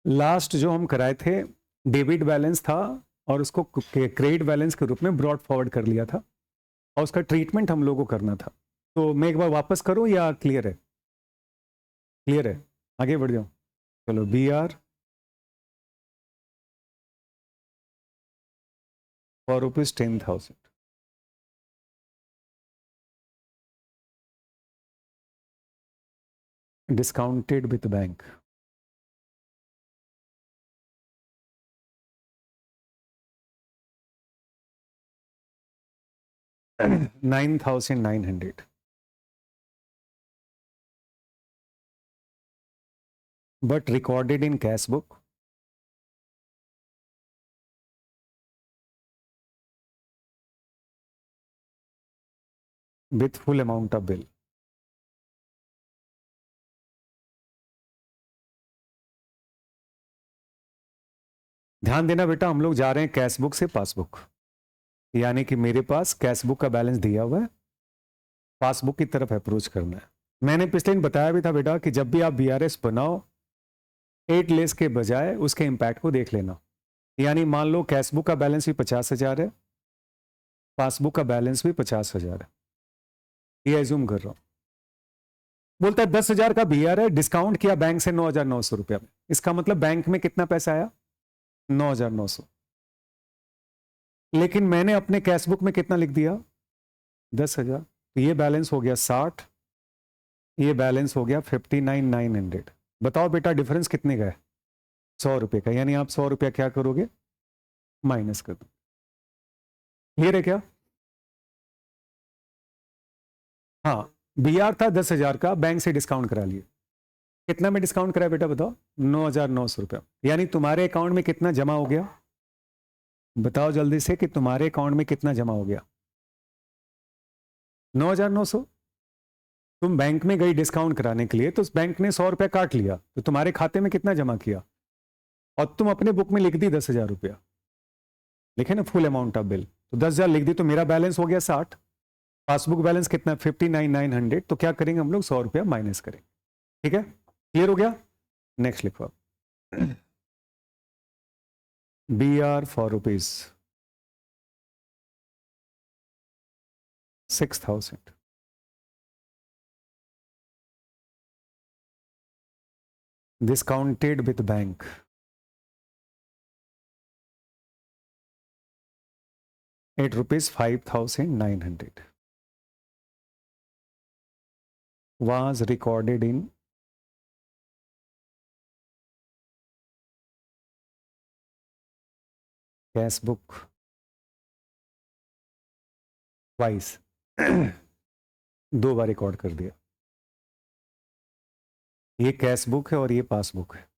Last जो हम कराए थे डेबिट बैलेंस था और उसको क्रेडिट बैलेंस के रूप में ब्रॉड फॉरवर्ड कर लिया था और उसका ट्रीटमेंट हम लोगों को करना था। तो मैं एक बार वापस करूं या क्लियर है? क्लियर है, आगे बढ़ जाऊं। चलो, B R for rupees 10,000 discounted with bank. $9,900 but recorded in cash book with full amount of bill. ध्यान देना बेटा, हम लोग जा रहे हैं कैश बुक से पासबुक, यानी कि मेरे पास कैश बुक का बैलेंस दिया हुआ है, पासबुक की तरफ अप्रोच करना है। मैंने पिछले दिन बताया भी था बेटा कि जब भी आप बीआरएस बनाओ 8 लेस के बजाय उसके इंपैक्ट को देख लेना। यानी मान लो कैश बुक का बैलेंस भी 50,000 है, पासबुक का बैलेंस भी 50,000 है, ये एज्यूम कर रहा हूं। बोलता है 10,000 का बीआर है, डिस्काउंट किया बैंक से 9,900 रुपया में, इसका मतलब बैंक में कितना पैसा आया? 9,900। लेकिन मैंने अपने कैश बुक में कितना लिख दिया? 10,000। तो ये बैलेंस हो गया 60, ये बैलेंस हो गया 59,900। बताओ बेटा डिफरेंस कितने का है? 100 रुपए का। यानी आप 100 रुपया क्या करोगे? माइनस कर दो। क्लियर है क्या? हाँ, बीआर था 10,000 का, बैंक से डिस्काउंट करा लिए। कितना में डिस्काउंट कराया बेटा बताओ? 9,900 रुपया। यानी तुम्हारे अकाउंट में कितना जमा हो गया? बताओ जल्दी से कि तुम्हारे अकाउंट में कितना जमा हो गया? 9,900। तुम बैंक में गई डिस्काउंट कराने के लिए, तो उस बैंक ने 100 रुपया काट लिया, तो तुम्हारे खाते में कितना जमा किया? और तुम अपने बुक में लिख दी 10,000 रुपया, लिखे ना फुल अमाउंट ऑफ बिल, तो 10,000 लिख दी, तो मेरा बैलेंस हो गया 60। पासबुक बैलेंस कितना? 59,900। तो क्या करेंगे हम लोग? 100 रुपया माइनस करेंगे। ठीक है, क्लियर हो गया? नेक्स्ट लिखो। B R for rupees 6,000 discounted with bank at rupees 5,900 was recorded in cash book twice। दो बार रिकॉर्ड कर दिया। ये कैश बुक है और ये पासबुक है।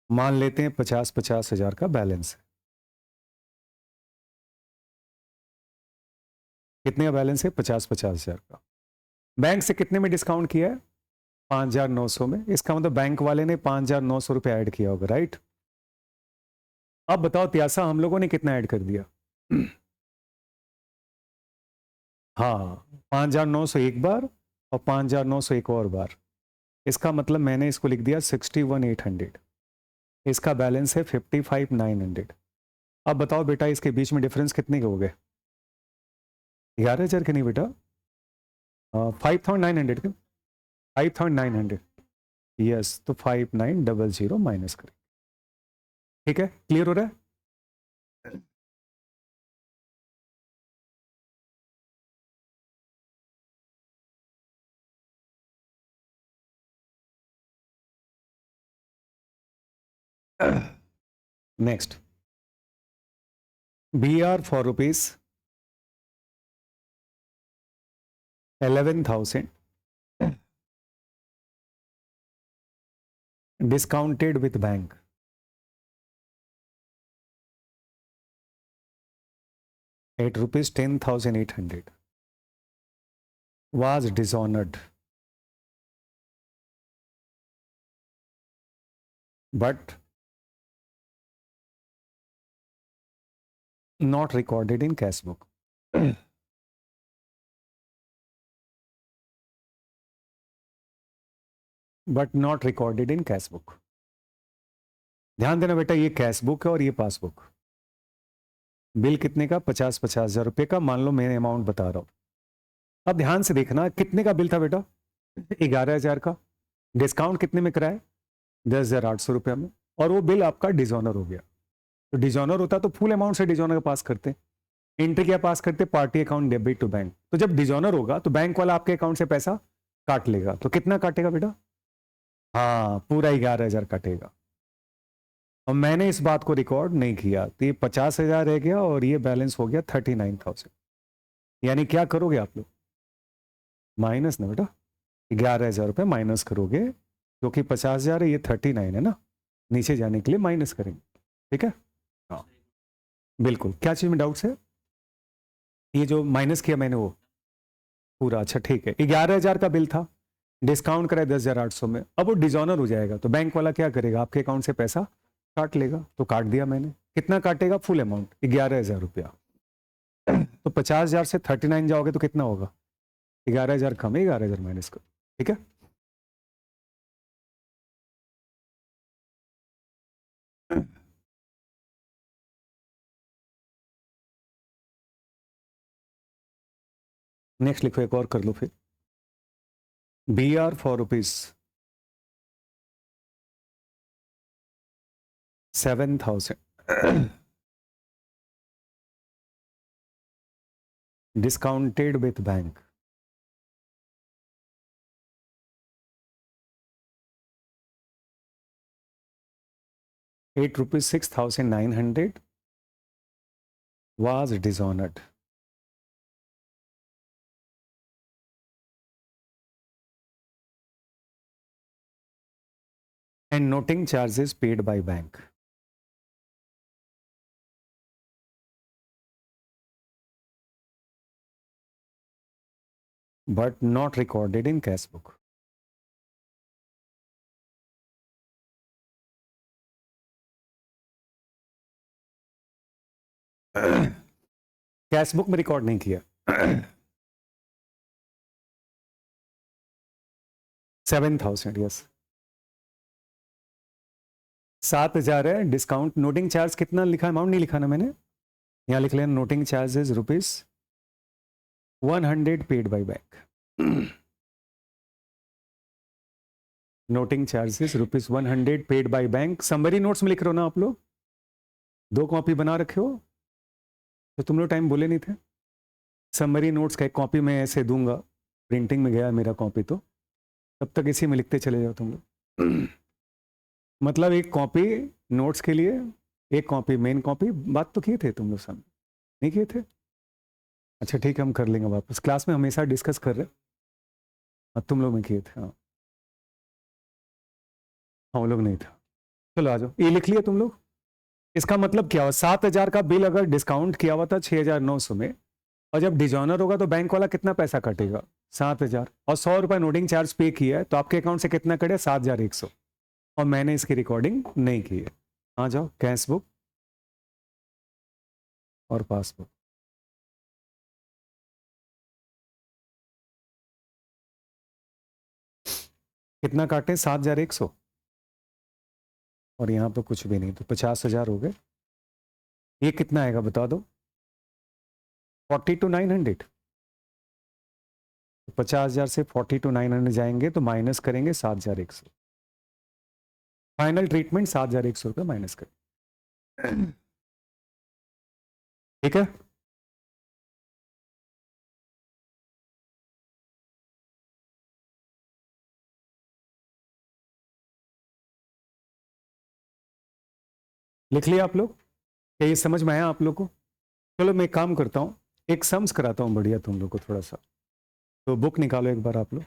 मान लेते हैं 50,50 हजार का बैलेंस है। कितने का बैलेंस है? 50,50 हजार का। बैंक से कितने में डिस्काउंट किया है? 5,900 में। इसका मतलब बैंक वाले ने 5,900 रुपया ऐड किया होगा, राइट? अब बताओ त्यासा, हम लोगों ने कितना ऐड कर दिया? हाँ, 5,900 एक बार और 5,900 एक और बार। इसका मतलब मैंने इसको लिख दिया 61,800। इसका बैलेंस है 55,900। अब बताओ बेटा इसके बीच में डिफरेंस कितने के हो गए? 11,000 के नहीं बेटा, 5,900 के। 5,900। यस, तो 5,900 माइनस करें। ठीक है, क्लियर हो रहा है? Next, B R for rupees 11,000 discounted with bank at rupees 10,800 was dishonored but not recorded in cash book. But not recorded in cash book. ध्यान देना बेटा, ये कैश बुक है और ये पासबुक। बिल कितने का? 50,000 रुपए का, मान लो मैं अमाउंट बता रहा हूं। अब ध्यान से देखना, कितने का बिल था बेटा? 11,000 का। डिस्काउंट कितने में कराया? 10,800 रुपया में। और वो बिल आपका डिजॉनर हो गया। तो डिजॉनर होता तो फुल अमाउंट से डिजॉनर का पास करते। एंट्री क्या पास करते? Party account debit to bank. तो जब डिजॉनर होगा तो बैंक वाला आपके अकाउंट से पैसा काट लेगा। तो कितना काटेगा बेटा? हाँ, पूरा 11,000 काटेगा। और मैंने इस बात को रिकॉर्ड नहीं किया, तो ये 50,000 रह गया और ये बैलेंस हो गया 39,000। यानी क्या करोगे आप लोग? माइनस ना बेटा, 11,000 रुपये माइनस करोगे, क्योंकि 50,000 है, ये 39 है ना, नीचे जाने के लिए माइनस करेंगे। ठीक है, हाँ बिल्कुल। क्या चीज में डाउट है? ये जो माइनस किया मैंने वो पूरा, अच्छा ठीक है। 11,000 का बिल था, डिस्काउंट कराए 10,800 में, अब वो डिजॉनर हो जाएगा तो बैंक वाला क्या करेगा? आपके अकाउंट से पैसा काट लेगा। तो काट दिया मैंने। कितना काटेगा? फुल अमाउंट 11,000 रुपया। तो 50,000 से 39 जाओगे तो कितना होगा? 11,000 कम है, 11,000 माइनस करो। ठीक है, नेक्स्ट लिखो, एक और कर लो फिर। B R for rupees 7,000 discounted with bank. ₹8 6,900 was dishonored and noting charges paid by bank. But not recorded in cash book. Cash book में रिकॉर्ड नहीं किया। 7,000, यस। 7,000 है, डिस्काउंट नोटिंग चार्ज कितना लिखा? अमाउंट नहीं लिखा ना मैंने, यहां लिख लेना noting charges ₹100 paid by bank. Noting charges ₹100 paid by bank. Summary notes में लिख रहे हो ना आप लोग? 2 कॉपी बना रखे हो तो तुम लोग टाइम बोले नहीं थे। समरी नोट्स का एक कॉपी मैं ऐसे दूंगा, प्रिंटिंग में गया मेरा कॉपी, तो तब तक इसी में लिखते चले जाओ तुम लोग। मतलब एक कॉपी नोट्स के लिए, एक कॉपी मेन कॉपी। बात तो किए थे तुम लोग सामने, नहीं किए थे? अच्छा ठीक है, हम कर लेंगे वापस। क्लास में हमेशा डिस्कस कर रहे। हाँ, तुम लोग में किए थे, हाँ हम लोग नहीं था। चलो आ जाओ, ये लिख लिया तुम लोग। इसका मतलब क्या हुआ? 7,000 का बिल अगर डिस्काउंट किया हुआ था 6,900 में, और जब डिजॉनर होगा तो बैंक वाला कितना पैसा कटेगा? 7,000। और 100 रुपए नोटिंग चार्ज पे किया है तो आपके अकाउंट से कितना कटे? 7,100। और मैंने इसकी रिकॉर्डिंग नहीं की है। आ जाओ, कैश बुक और पासबुक। कितना काटे? 7,100। और यहाँ पे कुछ भी नहीं, तो 50,000 हो गए। ये कितना आएगा बता दो? 42,900। 50,000 से 42,900 जाएंगे तो माइनस करेंगे 7,100। फाइनल ट्रीटमेंट 7,100 रुपये माइनस करें। ठीक है, लिख लिया आप लोग? क्या ये समझ में आया आप लोग को? चलो मैं एक काम करता हूँ, एक सम्स कराता हूँ बढ़िया तुम लोग को थोड़ा सा। तो बुक निकालो एक बार आप लोग।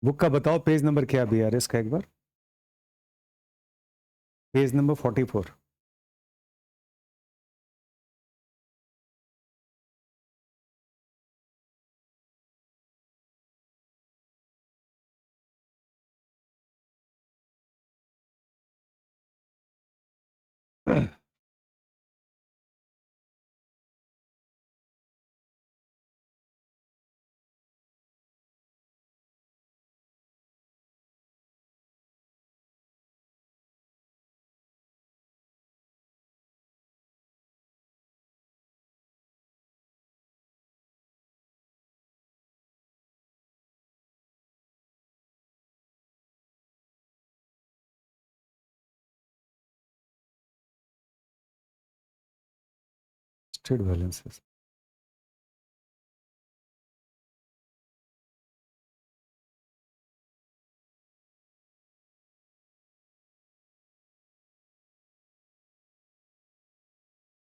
बुक का बताओ पेज नंबर क्या है BRS का, एक बार। Page number 44। Adjusted balances.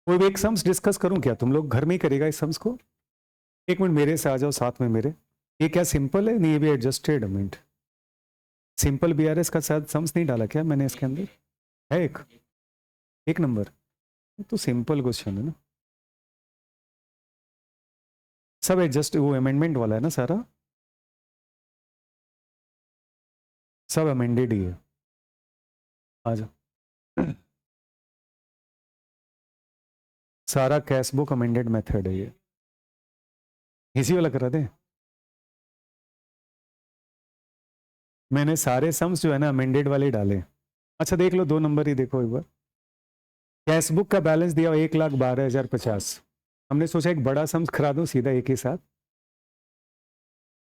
कोई भी एक सम्स डिस्कस करूं क्या? तुम लोग घर में ही करेगा इस सम्स को? एक मिनट मेरे से आ जाओ साथ में मेरे। ये क्या सिंपल है? नहीं, ये भी एडजस्टेड मिनट। सिंपल बीआरएस का शायद सम्स नहीं डाला क्या मैंने इसके अंदर? है एक नंबर। तो सिंपल क्वेश्चन है ना, सब एडजस्ट, वो अमेंडमेंट वाला है ना सारा, सब अमेंडेड ही है। आ जाओ। सारा कैश बुक अमेंडेड मेथड है ये। इसी वाला करा दे। मैंने सारे सम्स जो है ना अमेंडेड वाले डाले। अच्छा देख लो, 2 नंबर ही देखो एक बार। कैश बुक का बैलेंस दिया 1,12,050। हमने सोचा एक बड़ा सम्स करा दूं सीधा एक ही साथ।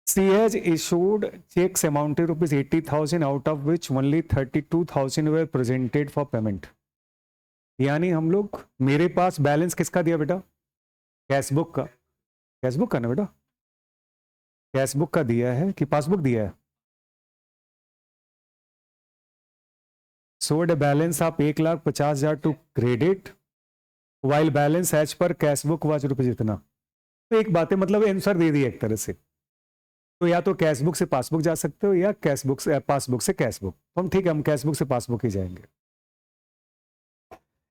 She has issued cheques amounted ₹80,000 out of which only 32,000 were presented for payment. यानी हम लोग, मेरे पास बैलेंस किसका दिया बेटा? कैश बुक का। कैश बुक का ना बेटा, कैश बुक का दिया है कि पासबुक दिया है? सोड बैलेंस आप 1,50,000 to credit while balance as per cash book was रुपये जितना। तो एक बात है, मतलब आंसर दे दिया एक तरह से। तो या तो कैश बुक से पासबुक जा सकते हो या कैश बुक से पासबुक से कैश बुक। तो हम ठीक है, हम कैश बुक से पासबुक ही जाएंगे।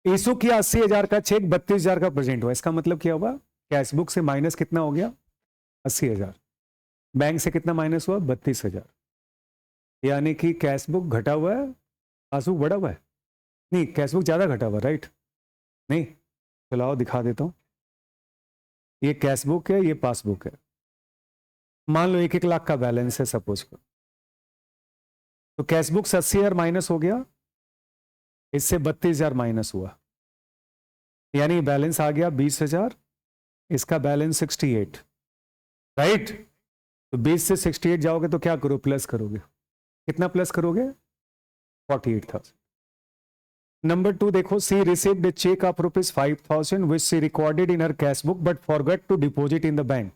इशू किया 80,000 का चेक, 32,000 का प्रेजेंट हुआ। इसका मतलब क्या हुआ? कैश बुक से माइनस कितना हो गया? 80,000। बैंक से कितना माइनस हुआ? 32,000। यानी कि कैश बुक घटा हुआ है, पासबुक बढ़ा हुआ है। नहीं, कैश बुक ज्यादा घटा हुआ, राइट? नहीं, चलाओ दिखा देता हूं। ये कैश बुक है, ये पासबुक है। मान लो 1,00,000 का बैलेंस है सपोज को। तो कैश बुक से 80,000 माइनस हो गया, इससे 32,000 माइनस हुआ, यानी बैलेंस आ गया 20,000। इसका बैलेंस 68, राइट? तो 20 से 68 जाओगे तो क्या करो? प्लस करोगे। कितना प्लस करोगे? 48,000। नंबर 2 देखो, she received a cheque of ₹5,000 which she recorded in her cash book but forgot to deposit in the bank.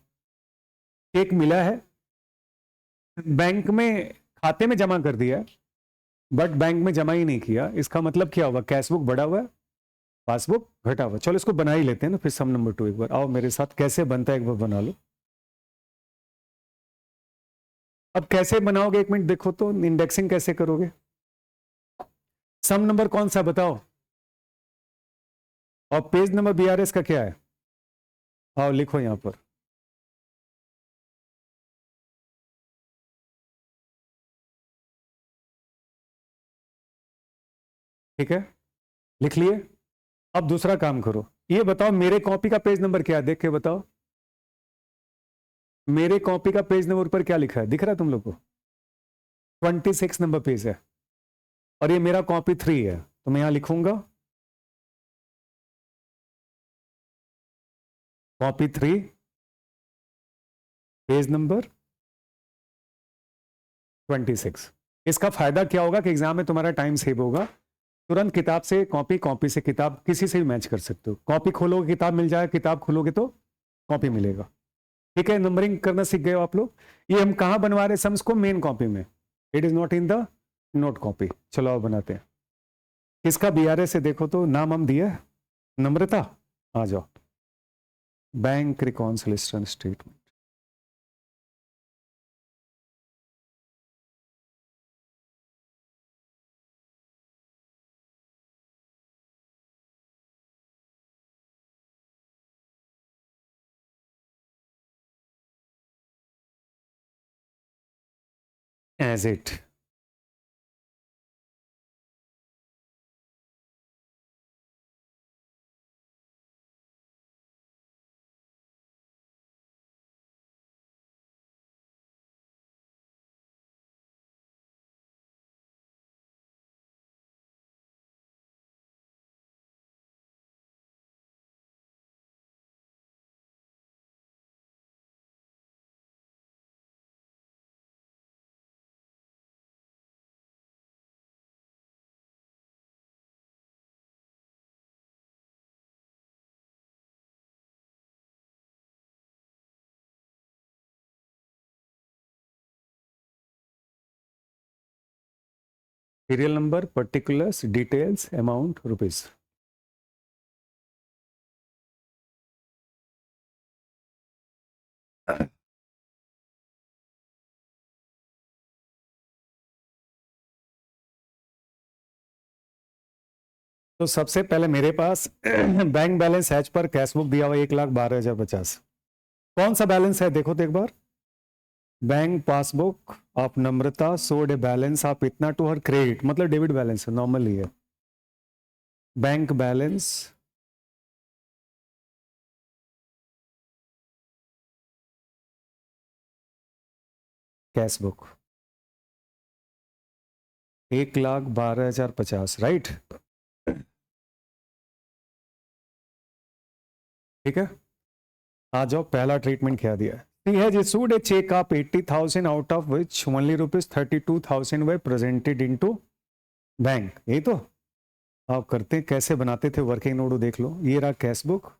Cheque मिला है, बैंक में खाते में जमा कर दिया, बट बैंक में जमा ही नहीं किया। इसका मतलब क्या होगा? कैश बुक बढ़ा हुआ है, पासबुक घटा हुआ। चलो इसको बना ही लेते हैं ना फिर। सम नंबर 2 एक बार आओ मेरे साथ, कैसे बनता है एक बार बना लो। अब कैसे बनाओगे, एक मिनट देखो तो, इंडेक्सिंग कैसे करोगे? सम नंबर कौन सा बताओ? और पेज नंबर बीआरएस का क्या है? आओ लिखो यहां पर। ठीक है, लिख लिए। अब दूसरा काम करो, ये बताओ मेरे कॉपी का पेज नंबर क्या है, देख के बताओ। मेरे कॉपी का पेज नंबर पर क्या लिखा है, दिख रहा है तुम लोग को? 26 नंबर पेज है, और ये मेरा कॉपी 3 है। तो मैं यहां लिखूंगा कॉपी 3 पेज नंबर 26। इसका फायदा क्या होगा कि एग्जाम में तुम्हारा टाइम सेव होगा। तुरंत किताब से कॉपी, कॉपी से किताब, किसी से भी मैच कर सकते हो। कॉपी खोलोगे किताब मिल जाएगा, किताब खोलोगे तो कॉपी मिलेगा। ठीक है, नंबरिंग करना सीख गए हो आप लोग। ये हम कहां बनवा रहे हैं सम्स को? मेन कॉपी में। It is not in the note copy. चलो अब बनाते हैं। किसका बीआरएस है देखो तो, नाम हम दिया है नम्रता। आ जाओ, bank reconciliation statement. As it. Serial number, particulars, details, amount, rupees. तो सबसे पहले मेरे पास bank balance as per cashbook दिया हुआ 1,12,050। कौन सा बैलेंस है देखो तो एक बार। बैंक पासबुक ऑफ नम्रता सोड ए बैलेंस ऑफ इतना टू हर क्रेडिट, मतलब डेबिट बैलेंस है, नॉर्मली है। Bank balance cashbook 1,12,050, right. ठीक है, आ जाओ, पहला ट्रीटमेंट क्या दिया है। He has issued a check of 80,000 out of which only rupees 32,000 were presented into bank. यही तो आप करते कैसे बनाते थे वर्किंग नोट, देख लो। ये रहा कैश बुक,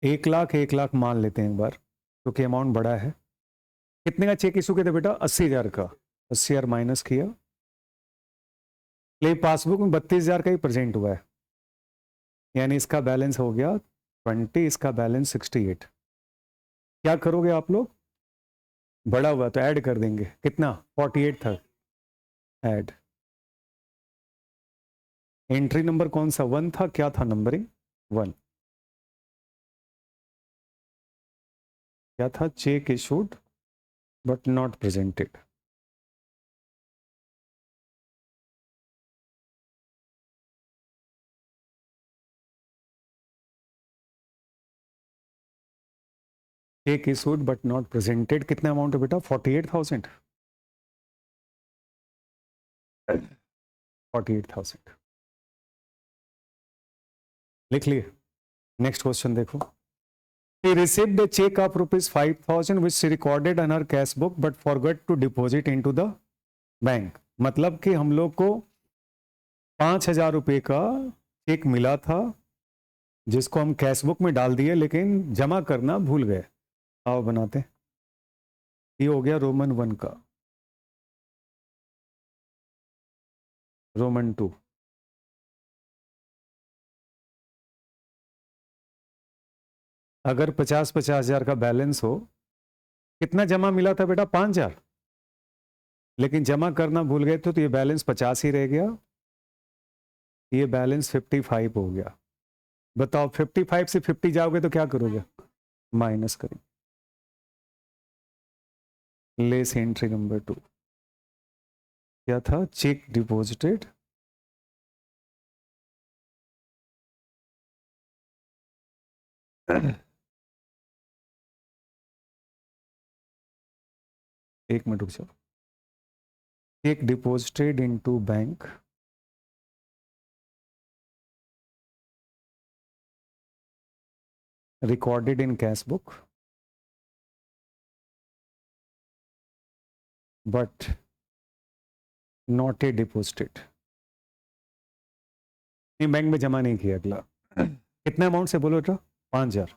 1,00,000 मान लेते हैं एक बार क्योंकि अमाउंट बड़ा है। कितने का चेक इशू किया था बेटा? 80,000 का। 80,000 माइनस किया, लेकिन पासबुक में 32,000 का ही प्रेजेंट हुआ है, यानी इसका बैलेंस हो गया 20, इसका बैलेंस 68। क्या करोगे आप लोग? बड़ा हुआ तो ऐड कर देंगे, कितना? 48 था, ऐड। एंट्री नंबर कौन सा? 1 था, क्या था नंबरिंग? 1। क्या था? Check issued but not presented. Check issued but not presented, कितना अमाउंट है बेटा? 48,000। 48,000 लिख लिए। नेक्स्ट क्वेश्चन देखो। He received a check of rupees 5,000 which she recorded on her cash book but forgot to deposit into the bank। मतलब कि हम लोग को 5,000 रुपये का चेक मिला था जिसको हम कैश बुक में डाल दिए लेकिन जमा करना भूल गए। आओ बनाते। ये हो गया रोमन 1 का, रोमन 2। अगर 50,000 का बैलेंस हो, कितना जमा मिला था बेटा? 5,000, लेकिन जमा करना भूल गए तो ये बैलेंस 50 ही रह गया, ये बैलेंस 55 हो गया। बताओ 55 से 50 जाओगे तो क्या करोगे? माइनस करेंगे। लेस एंट्री नंबर 2 क्या था? चेक डिपॉजिटेड एक मिनट रुक जाओ। Check deposited into bank recorded in cash book but not a deposited। नहीं, बैंक में जमा नहीं किया। अगला कितना अमाउंट से बोलो बेटा? 5,000।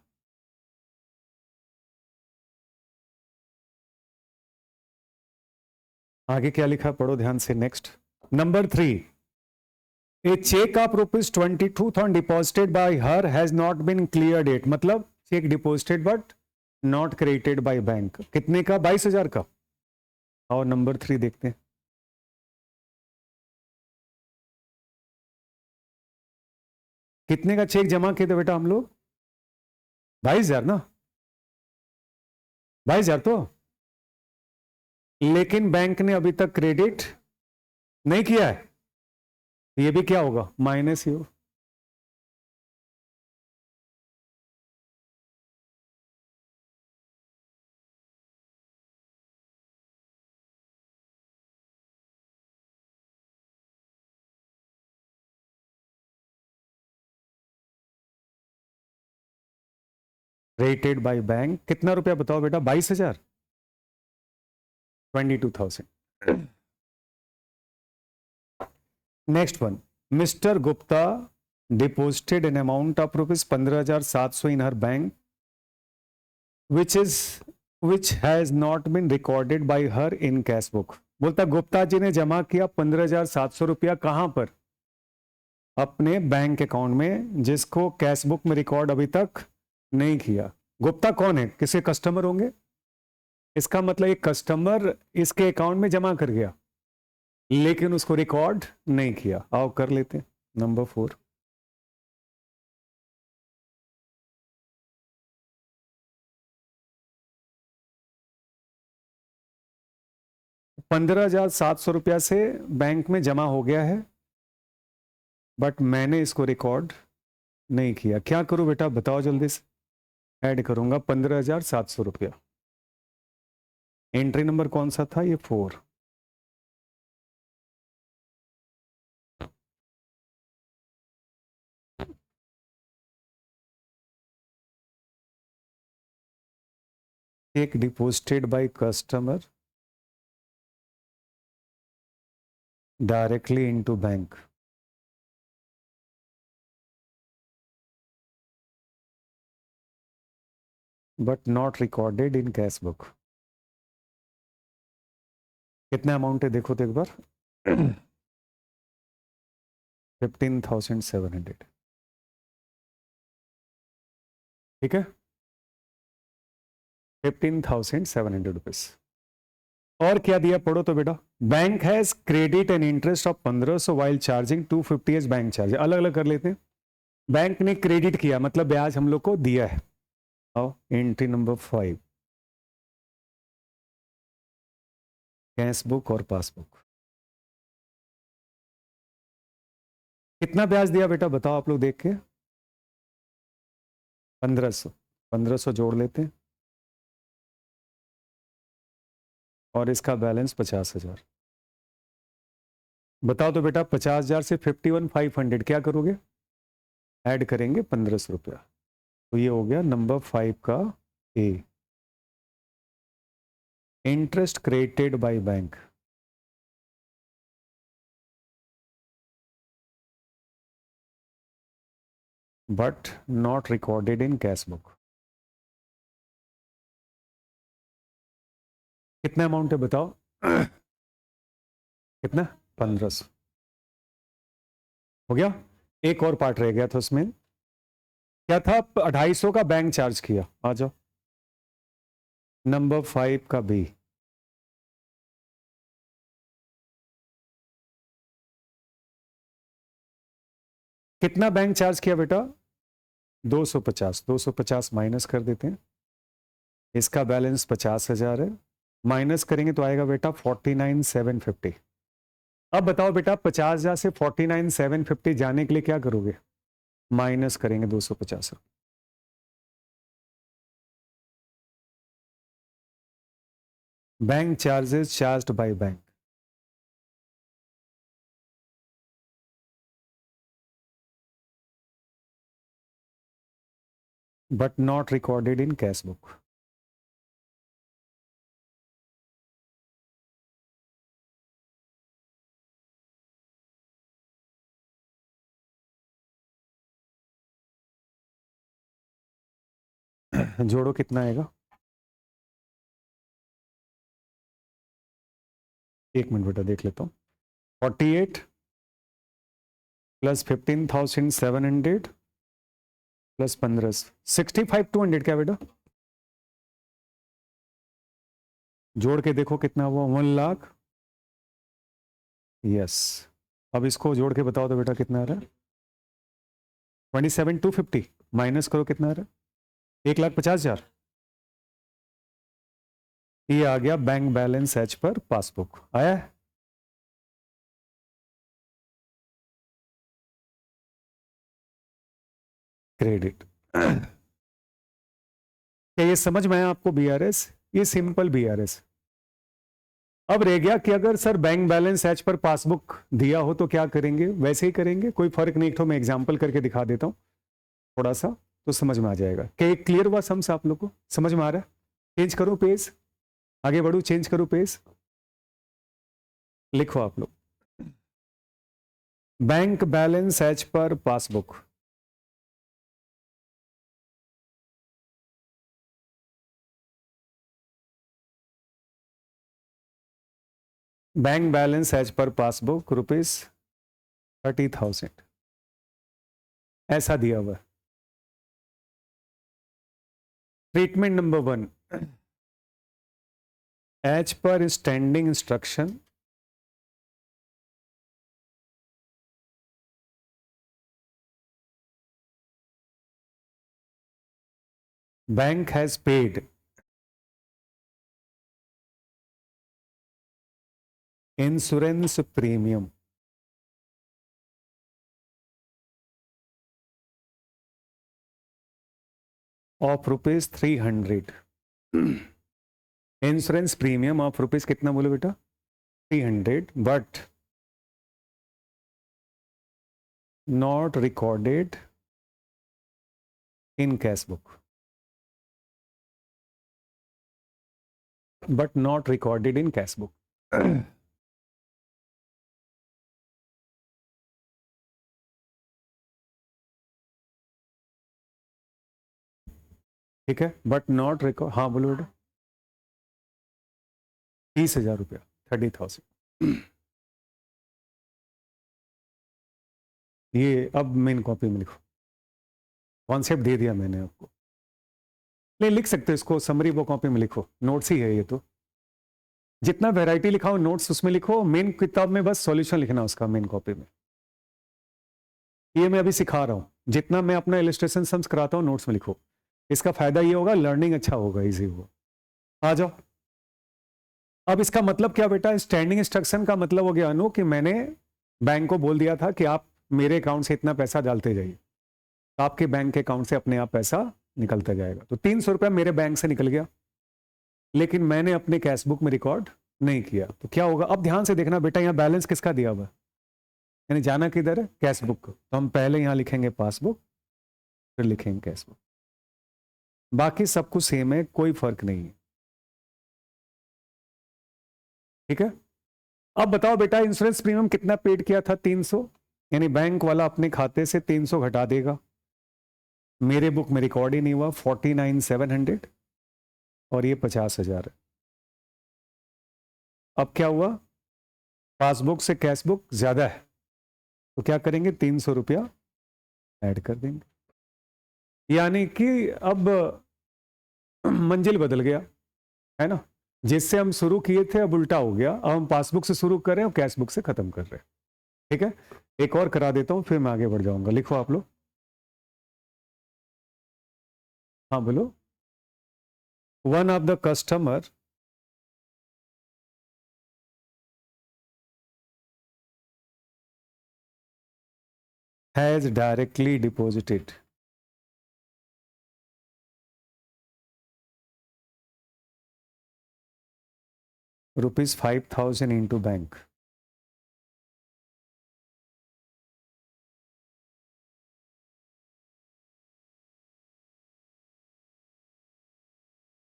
आगे क्या लिखा पढ़ो ध्यान से। Next number 3, a cheque of rupees 22,000 deposited by her has not been cleared it. मतलब cheque deposited but not credited by bank. कितने का? 22,000 का। और नंबर 3 देखते हैं। कितने का चेक जमा किए थे बेटा हम लोग? 22,000 ना? 22,000 तो, लेकिन बैंक ने अभी तक क्रेडिट नहीं किया है, ये भी क्या होगा? माइनस ही हो। Rated by bank. कितना रुपया बताओ बेटा? 22,000, 22,000। Next one, mister Gupta deposited an amount of rupees 15,700 in her bank which has not been recorded by her in cash book। बोलता गुप्ता जी ने जमा किया 15,700 रुपया कहां पर? अपने बैंक अकाउंट में, जिसको कैशबुक में रिकॉर्ड अभी तक नहीं किया। गुप्ता कौन है? किसी कस्टमर होंगे। इसका मतलब एक कस्टमर इसके अकाउंट में जमा कर गया लेकिन उसको रिकॉर्ड नहीं किया। आओ कर लेते हैं। नंबर 4, 15,700 रुपया से बैंक में जमा हो गया है बट मैंने इसको रिकॉर्ड नहीं किया। क्या करूं बेटा बताओ जल्दी से। ऐड करूंगा 15,700 रुपया। एंट्री नंबर कौन सा था? ये 4। एक deposited by customer directly into bank, but not recorded in cash book. कितना अमाउंट है देखो तो एक बार। 15,700। ठीक है, 15,700 रुपीज। और क्या दिया पढ़ो तो बेटा। Bank has credit and interest of 1500 while charging 250 as bank charge. अलग अलग कर लेते हैं। बैंक ने क्रेडिट किया मतलब ब्याज हम लोग को दिया है। आओ एंट्री नंबर 5, कैश बुक और पासबुक। कितना ब्याज दिया बेटा बताओ आप लोग देख के। 1500। 1500 जोड़ लेते हैं और इसका बैलेंस 50,000। बताओ तो बेटा 50,000 से 51,500 क्या करोगे? ऐड करेंगे 1500 रुपया। तो ये हो गया नंबर 5 का A. Interest credited by bank, but not recorded in cash book. कितना अमाउंट है बताओ। कितना? 1500 हो गया। एक और पार्ट रह गया था उसमें। क्या था? 250 का बैंक चार्ज किया। आ जाओ नंबर 5 का बी। कितना बैंक चार्ज किया बेटा? 250। 250 माइनस कर देते हैं। इसका बैलेंस 50,000 है। माइनस करेंगे तो आएगा बेटा 49,750। अब बताओ बेटा 50,000 से 49,750 जाने के लिए क्या करोगे? माइनस करेंगे 250। Bank charges charged bye bank, but not recorded in cash book. जोड़ो कितना आएगा? एक मिनट बेटा देख लेता हूँ। 48 प्लस 15,700 प्लस 15, 65,200 क्या बेटा? जोड़ के देखो कितना हुआ। 1,00,000। यस। अब इसको जोड़ के बताओ तो बेटा कितना आ रहा है? 27,250 माइनस करो कितना आ रहा है? 1,50,000। ये आ गया bank balance as per passbook आया है। क्रेडिट। क्या ये समझ में आया आपको? बीआरएस, ये सिंपल बीआरएस। अब रह गया कि अगर sir bank balance as per passbook दिया हो तो क्या करेंगे? वैसे ही करेंगे, कोई फर्क नहीं। तो मैं एग्जांपल करके दिखा देता हूं थोड़ा सा, तो समझ में आ जाएगा। क्या क्लियर हुआ? सम्स आप लोग को समझ में आ रहा है? चेंज करो पेज, आगे बढ़ू, चेंज करो पेज। लिखो आप लोग bank balance as per passbook. Bank balance as per passbook ₹30,000 ऐसा दिया हुआ है। Treatment number 1, as per standing instruction bank has paid insurance premium of ₹300। Insurance premium of rupees कितना बोले बेटा? 300, but not recorded in cash book, but not recorded in cash book. ठीक है, but not record, हाँ बोलो बेटा। 30,000 रुपया, 30,000। ये अब मेन कॉपी में लिखो, कॉन्सेप्ट दे दिया मैंने आपको। ले लिख सकते हो इसको, समरी वो कॉपी में लिखो, नोट्स ही है ये तो। जितना वैरायटी लिखा हो नोट्स उसमें लिखो, मेन किताब में बस सॉल्यूशन लिखना उसका, मेन कॉपी में। ये मैं अभी सिखा रहा हूं, जितना मैं अपना इलस्ट्रेशन सम्स कराता हूं नोट्स में लिखो। इसका फायदा ये होगा, लर्निंग अच्छा होगा, इजी होगा। आ जाओ। अब इसका मतलब क्या बेटा? स्टैंडिंग इंस्ट्रक्शन का मतलब हो गया अनु कि मैंने बैंक को बोल दिया था कि आप मेरे अकाउंट से इतना पैसा डालते जाइए, तो आपके बैंक के अकाउंट से अपने आप पैसा निकलता जाएगा। तो 300 रुपया मेरे बैंक से निकल गया, लेकिन मैंने अपने कैशबुक में रिकॉर्ड नहीं किया, तो क्या होगा? अब ध्यान से देखना बेटा, यहाँ बैलेंस किसका दिया हुआ है, यानी जाना किधर है? कैशबुक। तो हम पहले यहाँ लिखेंगे पासबुक, फिर लिखेंगे कैशबुक। बाकी सब कुछ सेम है, कोई फर्क नहीं है। ठीक है, अब बताओ बेटा, इंश्योरेंस प्रीमियम कितना पेड किया था? 300, यानी बैंक वाला अपने खाते से 300 घटा देगा। मेरे बुक में रिकॉर्ड ही नहीं हुआ, 49,700, और ये 50,000 है। अब क्या हुआ? पासबुक से कैशबुक ज्यादा है, तो क्या करेंगे? 300 रुपया ऐड कर देंगे, यानी कि अब मंजिल बदल गया, है ना? जिससे हम शुरू किए थे अब उल्टा हो गया, अब हम पासबुक से शुरू कर रहे हैं और कैशबुक से खत्म कर रहे हैं। ठीक है, एक और करा देता हूं, फिर मैं आगे बढ़ जाऊंगा। लिखो आप लोग। हाँ बोलो। One of the customer has directly deposited ₹5,000 into bank,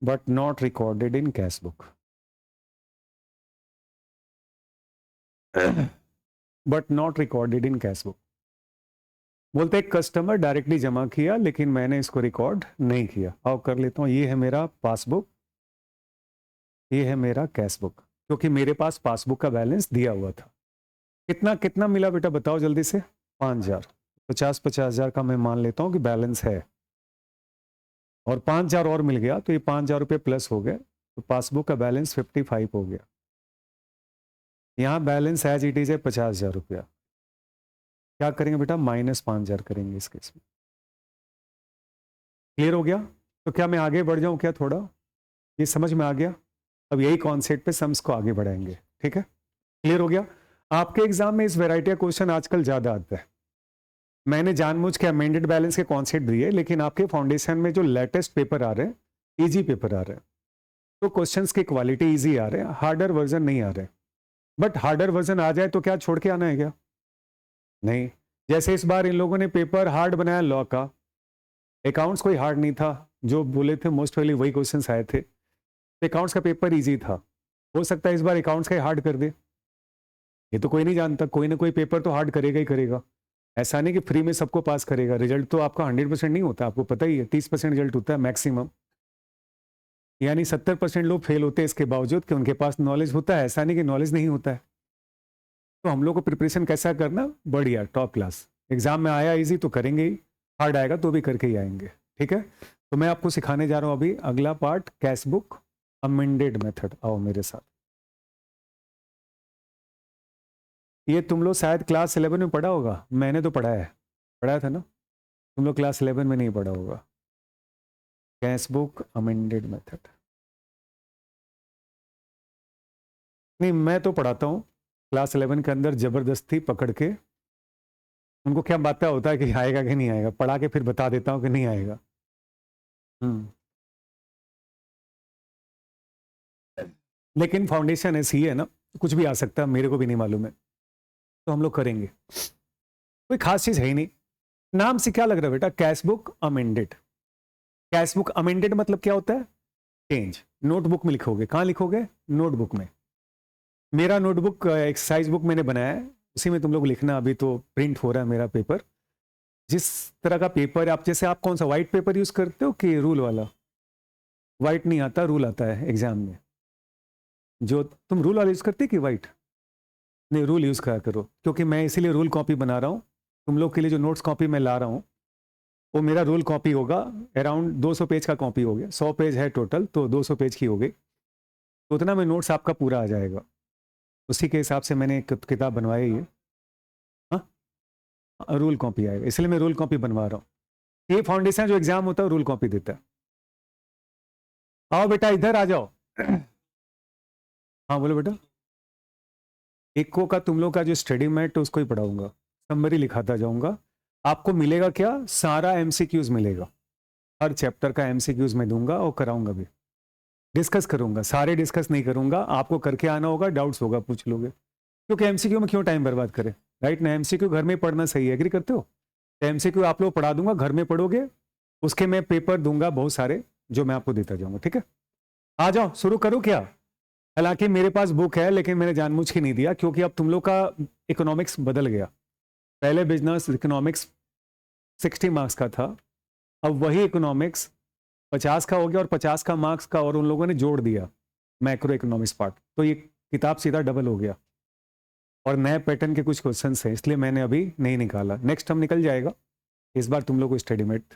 but not recorded in cash book. But not recorded in cash book. बोलते एक कस्टमर डायरेक्टली जमा किया, लेकिन मैंने इसको रिकॉर्ड नहीं किया। अब कर लेता हूँ, ये है मेरा पासबुक, ये है मेरा कैश बुक, क्योंकि मेरे पास पासबुक का बैलेंस दिया हुआ था। कितना कितना मिला बेटा, बताओ जल्दी से? 5,000। 50,000 का मैं मान लेता हूँ कि बैलेंस है, और 5,000 और मिल गया, तो ये 5,000 रुपये प्लस हो गए, तो पासबुक का बैलेंस 55 हो गया। यहाँ बैलेंस एज इट इज है 50,000 रुपया। क्या करेंगे बेटा? -5,000 करेंगे इस केस में। क्लियर हो गया? तो क्या मैं आगे बढ़ जाऊं क्या? थोड़ा ये समझ में आ गया? अब यही कॉन्सेप्ट पे सम्स को आगे बढ़ाएंगे। ठीक है, क्लियर हो गया? आपके एग्जाम में इस वैरायटी का क्वेश्चन आजकल ज्यादा आता है। मैंने जानबूझ के अमेंडेड बैलेंस के कॉन्सेप्ट दिए, लेकिन आपके फाउंडेशन में जो लेटेस्ट पेपर आ रहे हैं, इजी पेपर आ रहे हैं, तो क्वेश्चंस की क्वालिटी इजी आ रहे हैं, हार्डर वर्जन नहीं आ रहे। बट हार्डर वर्जन आ जाए तो क्या छोड़ के आना है क्या? नहीं। जैसे इस बार इन लोगों ने पेपर हार्ड बनाया लॉ का, अकाउंट्स कोई हार्ड नहीं था, जो बोले थे मोस्ट प्रोबेबली वही क्वेश्चंस आए थे। अकाउंट्स का पेपर इजी था, हो सकता है इस बार अकाउंट्स का हार्ड कर दे, ये तो कोई नहीं जानता। कोई ना कोई पेपर तो हार्ड करेगा ही करेगा। ऐसा नहीं कि फ्री में सबको पास करेगा। रिजल्ट तो आपका 100% नहीं होता, आपको पता ही है, 30% रिजल्ट होता है मैक्सिमम। यानी 70% लोग फेल होते हैं इसके बावजूद कि उनके पास नॉलेज होता है, ऐसा नहीं कि नॉलेज नहीं होता है। तो हम लोग को प्रिपरेशन कैसा करना, बढ़िया टॉप क्लास। एग्जाम में आया इजी तो करेंगे ही, हार्ड आएगा तो भी करके ही आएंगे, ठीक है। तो मैं आपको सिखाने जा रहा हूँ अभी अगला part, cash book amended method. आओ मेरे साथ। ये तुम लोग शायद क्लास 11 में पढ़ा होगा, मैंने तो पढ़ा है, पढ़ाया था ना, तुम लोग क्लास 11 में नहीं पढ़ा होगा। कैश बुक अमेंडेड मेथड नहीं, मैं तो पढ़ाता हूँ क्लास 11 के अंदर जबरदस्ती पकड़ के। उनको क्या पता होता है कि आएगा कि नहीं आएगा, पढ़ा के फिर बता देता हूँ कि नहीं आएगा। लेकिन फाउंडेशन ऐसी है ना, कुछ भी आ सकता है, मेरे को भी नहीं मालूम है, तो हम लोग करेंगे। कोई खास चीज है ही नहीं। नाम से क्या लग रहा है बेटा, cash book amended. Cash book amended मतलब क्या होता है, चेंज। नोटबुक में लिखोगे, कहाँ लिखोगे, नोटबुक में। मेरा नोटबुक एक्सरसाइज बुक मैंने बनाया है, उसी में तुम लोग लिखना। अभी तो प्रिंट हो रहा है मेरा पेपर, जिस तरह का पेपर आप, जैसे आप कौन सा व्हाइट पेपर यूज करते हो कि रूल वाला। व्हाइट नहीं आता, रूल आता है एग्जाम में। जो तुम रूल वाला यूज करते कि व्हाइट, नहीं रूल यूज करा करो, क्योंकि मैं इसीलिए रूल कॉपी बना रहा हूँ तुम लोग के लिए। जो नोट्स कॉपी मैं ला रहा हूँ वो मेरा रूल कॉपी होगा, अराउंड 200 पेज का कॉपी हो गया। 100 पेज है टोटल, तो 200 पेज की हो गई, तो उतना में नोट्स आपका पूरा आ जाएगा। उसी के हिसाब से मैंने एक किताब बनवाई है। हाँ, रूल कॉपी आएगा, इसलिए मैं रूल कॉपी बनवा रहा हूँ। ये फाउंडेशन जो एग्जाम होता है रूल कॉपी देता है। आओ बेटा इधर आ जाओ। हाँ बोलो बेटा। इको का तुम लोग का जो स्टडी मैट उसको ही पढ़ाऊंगा, समरी लिखाता जाऊंगा। आपको मिलेगा क्या, सारा एमसीक्यूज मिलेगा, हर चैप्टर का एमसीक्यूज मैं दूंगा और कराऊंगा भी, डिस्कस करूंगा। सारे डिस्कस नहीं करूंगा, आपको करके आना होगा, डाउट्स होगा पूछ लोगे, क्योंकि एमसीक्यू में क्यों टाइम बर्बाद करें, राइट ना। एमसीक्यू घर में पढ़ना सही है, एग्री करते हो। एमसीक्यू आप लोग पढ़ा दूंगा, घर में पढ़ोगे, उसके मैं पेपर दूंगा बहुत सारे, जो मैं आपको देता जाऊंगा, ठीक है। आ जाओ शुरू करूँ क्या। हालांकि मेरे पास बुक है, लेकिन मैंने जानबूझ के नहीं दिया, क्योंकि अब तुम लोग का इकोनॉमिक्स बदल गया। पहले बिजनेस इकोनॉमिक्स 60 मार्क्स का था, अब वही इकोनॉमिक्स 50 का हो गया, और 50 का मार्क्स का और उन लोगों ने जोड़ दिया मैक्रो इकोनॉमिक्स पार्ट, तो ये किताब सीधा डबल हो गया। और नए पैटर्न के कुछ क्वेश्चन हैं, इसलिए मैंने अभी नहीं निकाला, नेक्स्ट हम निकल जाएगा। इस बार तुम लोग को स्टडी मेट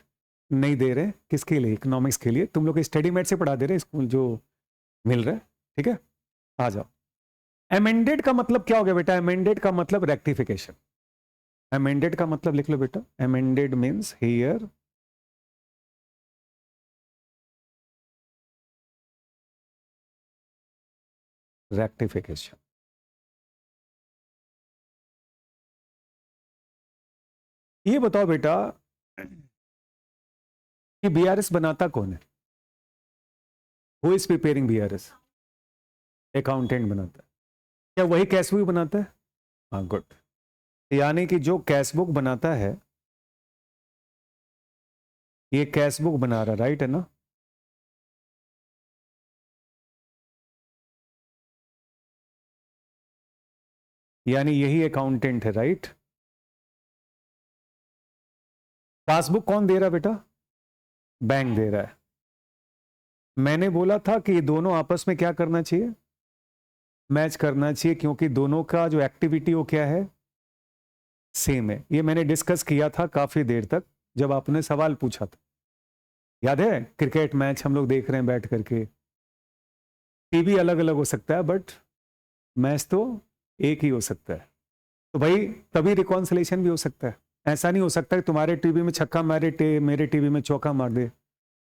नहीं दे रहे, किसके लिए, इकोनॉमिक्स के लिए। तुम लोग स्टडी मेट से पढ़ा दे रहे स्कूल जो मिल रहा है, ठीक है। आ जाओ। अमेंडेड का मतलब क्या हो गया बेटा, अमेंडेड का मतलब रेक्टिफिकेशन। अमेंडेड का मतलब लिख लो बेटा, अमेंडेड मीन्स हियर रेक्टिफिकेशन। ये बताओ बेटा कि बीआरएस बनाता कौन है, who is preparing BRS, accountant बनाता है। क्या वही कैश बुक बनाता है, हाँ गुड। यानी कि जो कैश बुक बनाता है, ये कैश बुक बना रहा, राइट है ना। यानी यही अकाउंटेंट है, राइट। पासबुक कौन दे रहा बेटा, बैंक दे रहा है। मैंने बोला था कि ये दोनों आपस में क्या करना चाहिए, मैच करना चाहिए, क्योंकि दोनों का जो एक्टिविटी वो क्या है, सेम है। ये मैंने डिस्कस किया था काफी देर तक, जब आपने सवाल पूछा था, याद है। क्रिकेट मैच हम लोग देख रहे हैं बैठ करके, टीवी अलग अलग हो सकता है, बट मैच तो एक ही हो सकता है। तो भाई तभी रिकॉन्सिलेशन भी हो सकता है। ऐसा नहीं हो सकता कि तुम्हारे टीवी में छक्का मारे, मेरे टीवी में चौका मार दे,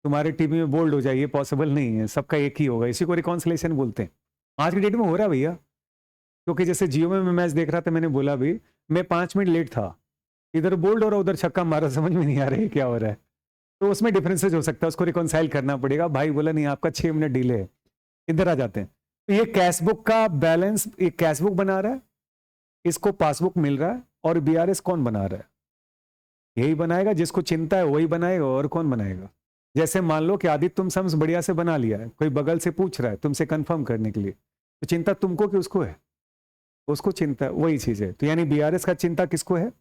तुम्हारे टीवी में बोल्ड हो जाए, ये पॉसिबल नहीं है। सबका एक ही होगा, इसी को रिकॉन्सिलेशन बोलते हैं। आज की डेट में हो रहा है भैया, क्योंकि जैसे जियो में मैं मैच देख रहा था, मैंने बोला भी मैं 5 मिनट लेट था, इधर बोल्ड हो रहा उधर छक्का मारा, समझ में नहीं आ रहा है क्या हो रहा है। तो उसमें डिफरेंसेज हो सकता है, उसको रिकॉन्साइल करना पड़ेगा। भाई बोला नहीं आपका 6 मिनट डिले है, इधर आ जाते हैं। तो ये कैशबुक का बैलेंस, ये कैशबुक बना रहा है, इसको पासबुक मिल रहा है, और बीआरएस कौन बना रहा है, यही बनाएगा, जिसको चिंता है वही बनाएगा, और कौन बनाएगा। जैसे मान लो कि आदित्य तुम सम्स बढ़िया से बना लिया है, कोई बगल से पूछ रहा है तुमसे कंफर्म करने के लिए, तो चिंता तुमको कि उसको है, उसको चिंता वही चीज है। तो यानी बीआरएस का चिंता किसको है,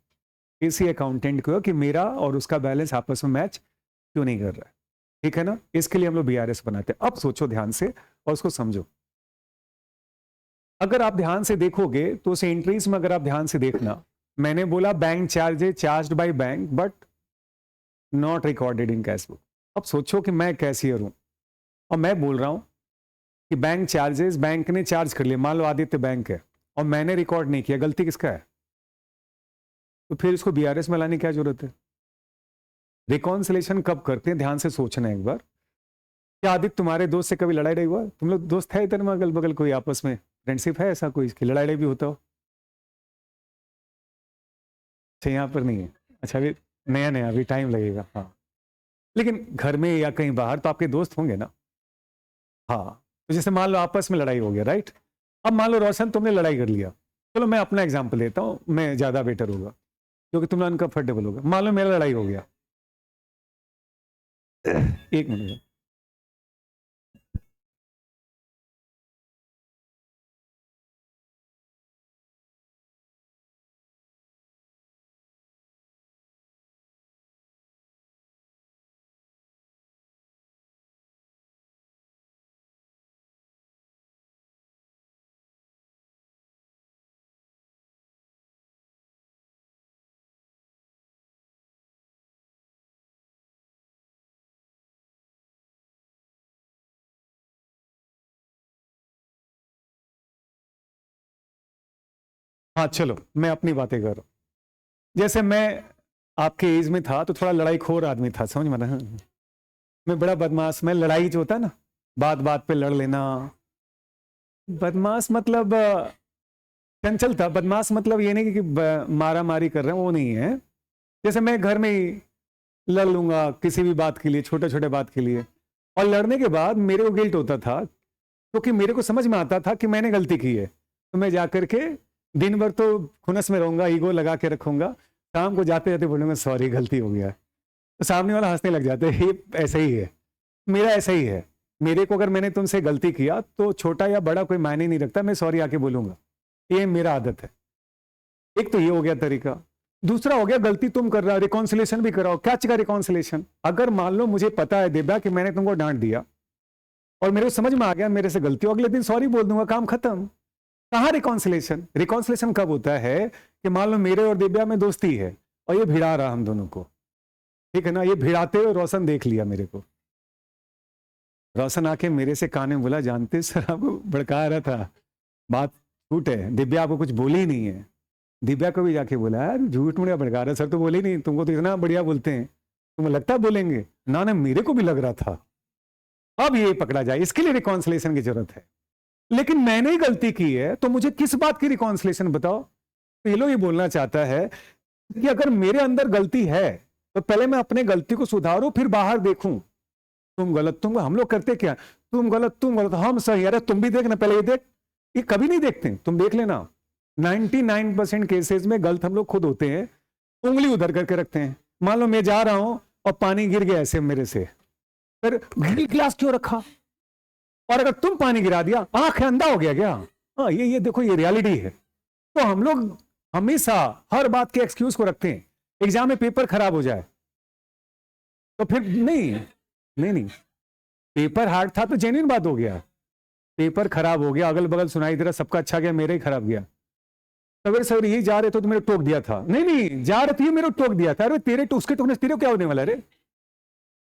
इसी अकाउंटेंट को, कि मेरा और उसका बैलेंस आपस में मैच क्यों नहीं कर रहा है। ठीक है ना, इसके लिए हम लोग बीआरएस बनाते हैं। अब सोचो ध्यान से और उसको समझो। अगर आप ध्यान से देखोगे तो उस एंट्रीज में अगर आप ध्यान से देखना, मैंने बोला bank charges charged bye bank but not recorded in cash book. अब सोचो कि मैं कैशियर हूं और मैं बोल रहा हूं कि बैंक चार्जेस बैंक ने चार्ज कर लिए, मान लो आदित्य बैंक है और मैंने रिकॉर्ड नहीं किया, गलती किसका है? तो फिर इसको बीआरएस में लाने की क्या जरूरत है? रिकॉन्सिलेशन कब करते हैं, ध्यान से सोचना एक बार। क्या आदित्य तुम्हारे दोस्त से कभी लड़ाई हुआ? तुम लोग दोस्त है इधर में अगल बगल, कोई आपस में फ्रेंडशिप है ऐसा कोई इसकी लड़ाई भी होता हो? अच्छा यहाँ पर नहीं है, अच्छा अभी नया नया अभी टाइम लगेगा। हाँ लेकिन घर में या कहीं बाहर तो आपके दोस्त होंगे ना। हाँ तो जैसे मान लो आपस में लड़ाई हो गया, राइट? अब मान लो रोशन तुमने लड़ाई कर लिया, चलो मैं अपना एग्जाम्पल लेता हूँ, मैं ज्यादा बेटर होगा क्योंकि तुम अनकंफर्टेबल होगा। मान लो मेरा लड़ाई हो गया, एक मिनट। हाँ चलो मैं अपनी बातें कर रहा हूँ। जैसे मैं आपके एज में था तो थोड़ा लड़ाई खोर आदमी था, समझ में ना? मैं बड़ा बदमाश, मैं लड़ाई जो होता है ना, बात बात पे लड़ लेना। बदमाश मतलब चंचल था। बदमाश मतलब ये नहीं कि मारा मारी कर रहे हैं, वो नहीं है। जैसे मैं घर में ही लड़ लूंगा किसी भी बात के लिए, छोटे छोटे बात के लिए, और लड़ने के बाद मेरे को गिल्ट होता था क्योंकि मेरे को समझ में आता था कि मैंने गलती की है। तो मैं जाकर के दिन भर तो खुनस में रहूंगा, ईगो लगा के रखूंगा, शाम को जाते जाते बोलूंगा सॉरी गलती हो गया। तो सामने वाला हंसने लग जाते हैं, ये ऐसा ही है, मेरा ऐसा ही है। मेरे को अगर मैंने तुमसे गलती किया तो छोटा या बड़ा कोई मायने नहीं रखता, मैं सॉरी आके बोलूंगा, ये मेरा आदत है। एक तो ये हो गया तरीका। दूसरा हो गया गलती तुम कर रहा हो, रिकॉन्सिलेशन भी कराओ। क्या चीज का रिकॉन्सिलेशन? अगर मान लो मुझे पता है दिव्या कि मैंने तुमको डांट दिया और मेरे को समझ में आ गया मेरे से गलती हो, अगले दिन सॉरी बोल दूंगा, काम खत्म। कहाँ रिकॉन्सिलेशन? रिकॉन्सिलेशन कब होता है कि मान लो मेरे और दिव्या में दोस्ती है और ये भिड़ा रहा हम दोनों को, ठीक है ना, ये भिड़ाते हुए रोशन देख लिया मेरे को। रोशन आके मेरे से कान में बोला, जानते सर आपको भड़का रहा था, बात छूट है, दिव्या आपको कुछ बोली नहीं है। दिव्या को भी जाके बोला, यार झूठ मुड़िया भड़का रहा, सर तो बोले नहीं, तुमको तो इतना बढ़िया बोलते हैं, तुम्हें लगता बोलेंगे ना? ना मेरे को भी लग रहा था। अब ये पकड़ा जाए, इसके लिए रिकॉन्सिलेशन की जरूरत है। लेकिन मैंने ही गलती की है तो मुझे किस बात की रिकॉन्सिलेशन बताओ? तो ये लोग ये बोलना चाहता है कि अगर मेरे अंदर गलती है तो पहले मैं अपने गलती को सुधारूं, फिर बाहर देखूं। तुम गलत, तुम, हम लोग करते क्या, तुम गलत हम सही। अरे तुम भी देखना, पहले ये देख। ये कभी नहीं देखते, तुम देख लेना। 99% केसेस में गलत हम लोग खुद होते हैं, उंगली उधर करके रखते हैं। मान लो मैं जा रहा हूं और पानी गिर गया ऐसे मेरे से, फिर गिलास क्यों रखा? और अगर तुम पानी गिरा दिया, आंख अंधा हो गया क्या? हाँ ये देखो, ये रियलिटी है। तो हम लोग हमेशा हर बात के एक्सक्यूज को रखते हैं। एग्जाम में पेपर खराब हो जाए तो फिर नहीं, पेपर हार्ड था तो जेन्युइन बात हो गया। पेपर खराब हो गया, अगल बगल सुनाई दे रहा सबका अच्छा गया, मेरे ही खराब गया। सवेरे सवेरे यही जा रहे तो मेरे टोक दिया था, नहीं जा रहे थे मेरे टोक दिया था। अरे तेरे उसके टोकने तेरे क्या होने वाला? रे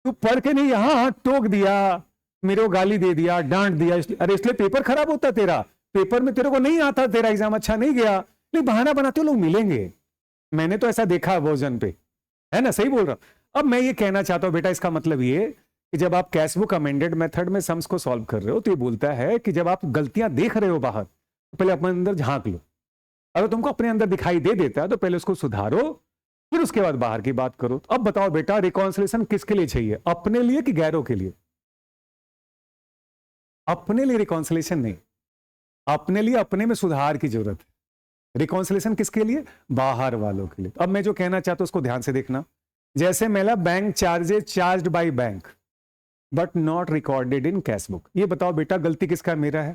तू पढ़ के नहीं, हाँ टोक दिया, मेरे को गाली दे दिया, डांट दिया, अरे इसलिए पेपर खराब होता तेरा। पेपर में तेरे को नहीं आता, तेरा एग्जाम अच्छा नहीं गया, नहीं बहाना बनाते हो लोग मिलेंगे। मैंने तो ऐसा देखा भोजन पे, है ना? सही बोल रहा हूं। अब मैं ये कहना चाहता हूं बेटा, इसका मतलब ये कि जब आप कैश बुक अमेंडेड मेथड में सम्स को सॉल्व कर रहे हो तो ये बोलता है कि जब आप गलतियां देख रहे हो बाहर तो पहले अपने अंदर झांक लो। अगर तुमको अपने अंदर दिखाई दे देता है तो पहले उसको सुधारो, फिर उसके बाद बाहर की बात करो। तो अब बताओ बेटा, रिकॉन्सिलेशन किसके लिए चाहिए, अपने लिए कि गैरों के लिए? अपने लिए रिकॉन्सिलेशन नहीं, अपने लिए अपने में सुधार की जरूरत है। रिकॉन्सिलेशन किसके लिए? बाहर वालों के लिए। अब मैं जो कहना चाहता हूं उसको ध्यान से देखना। जैसे मेरा bank charges charged bye bank but not recorded in cash book. ये बताओ बेटा, गलती किसका? मेरा है।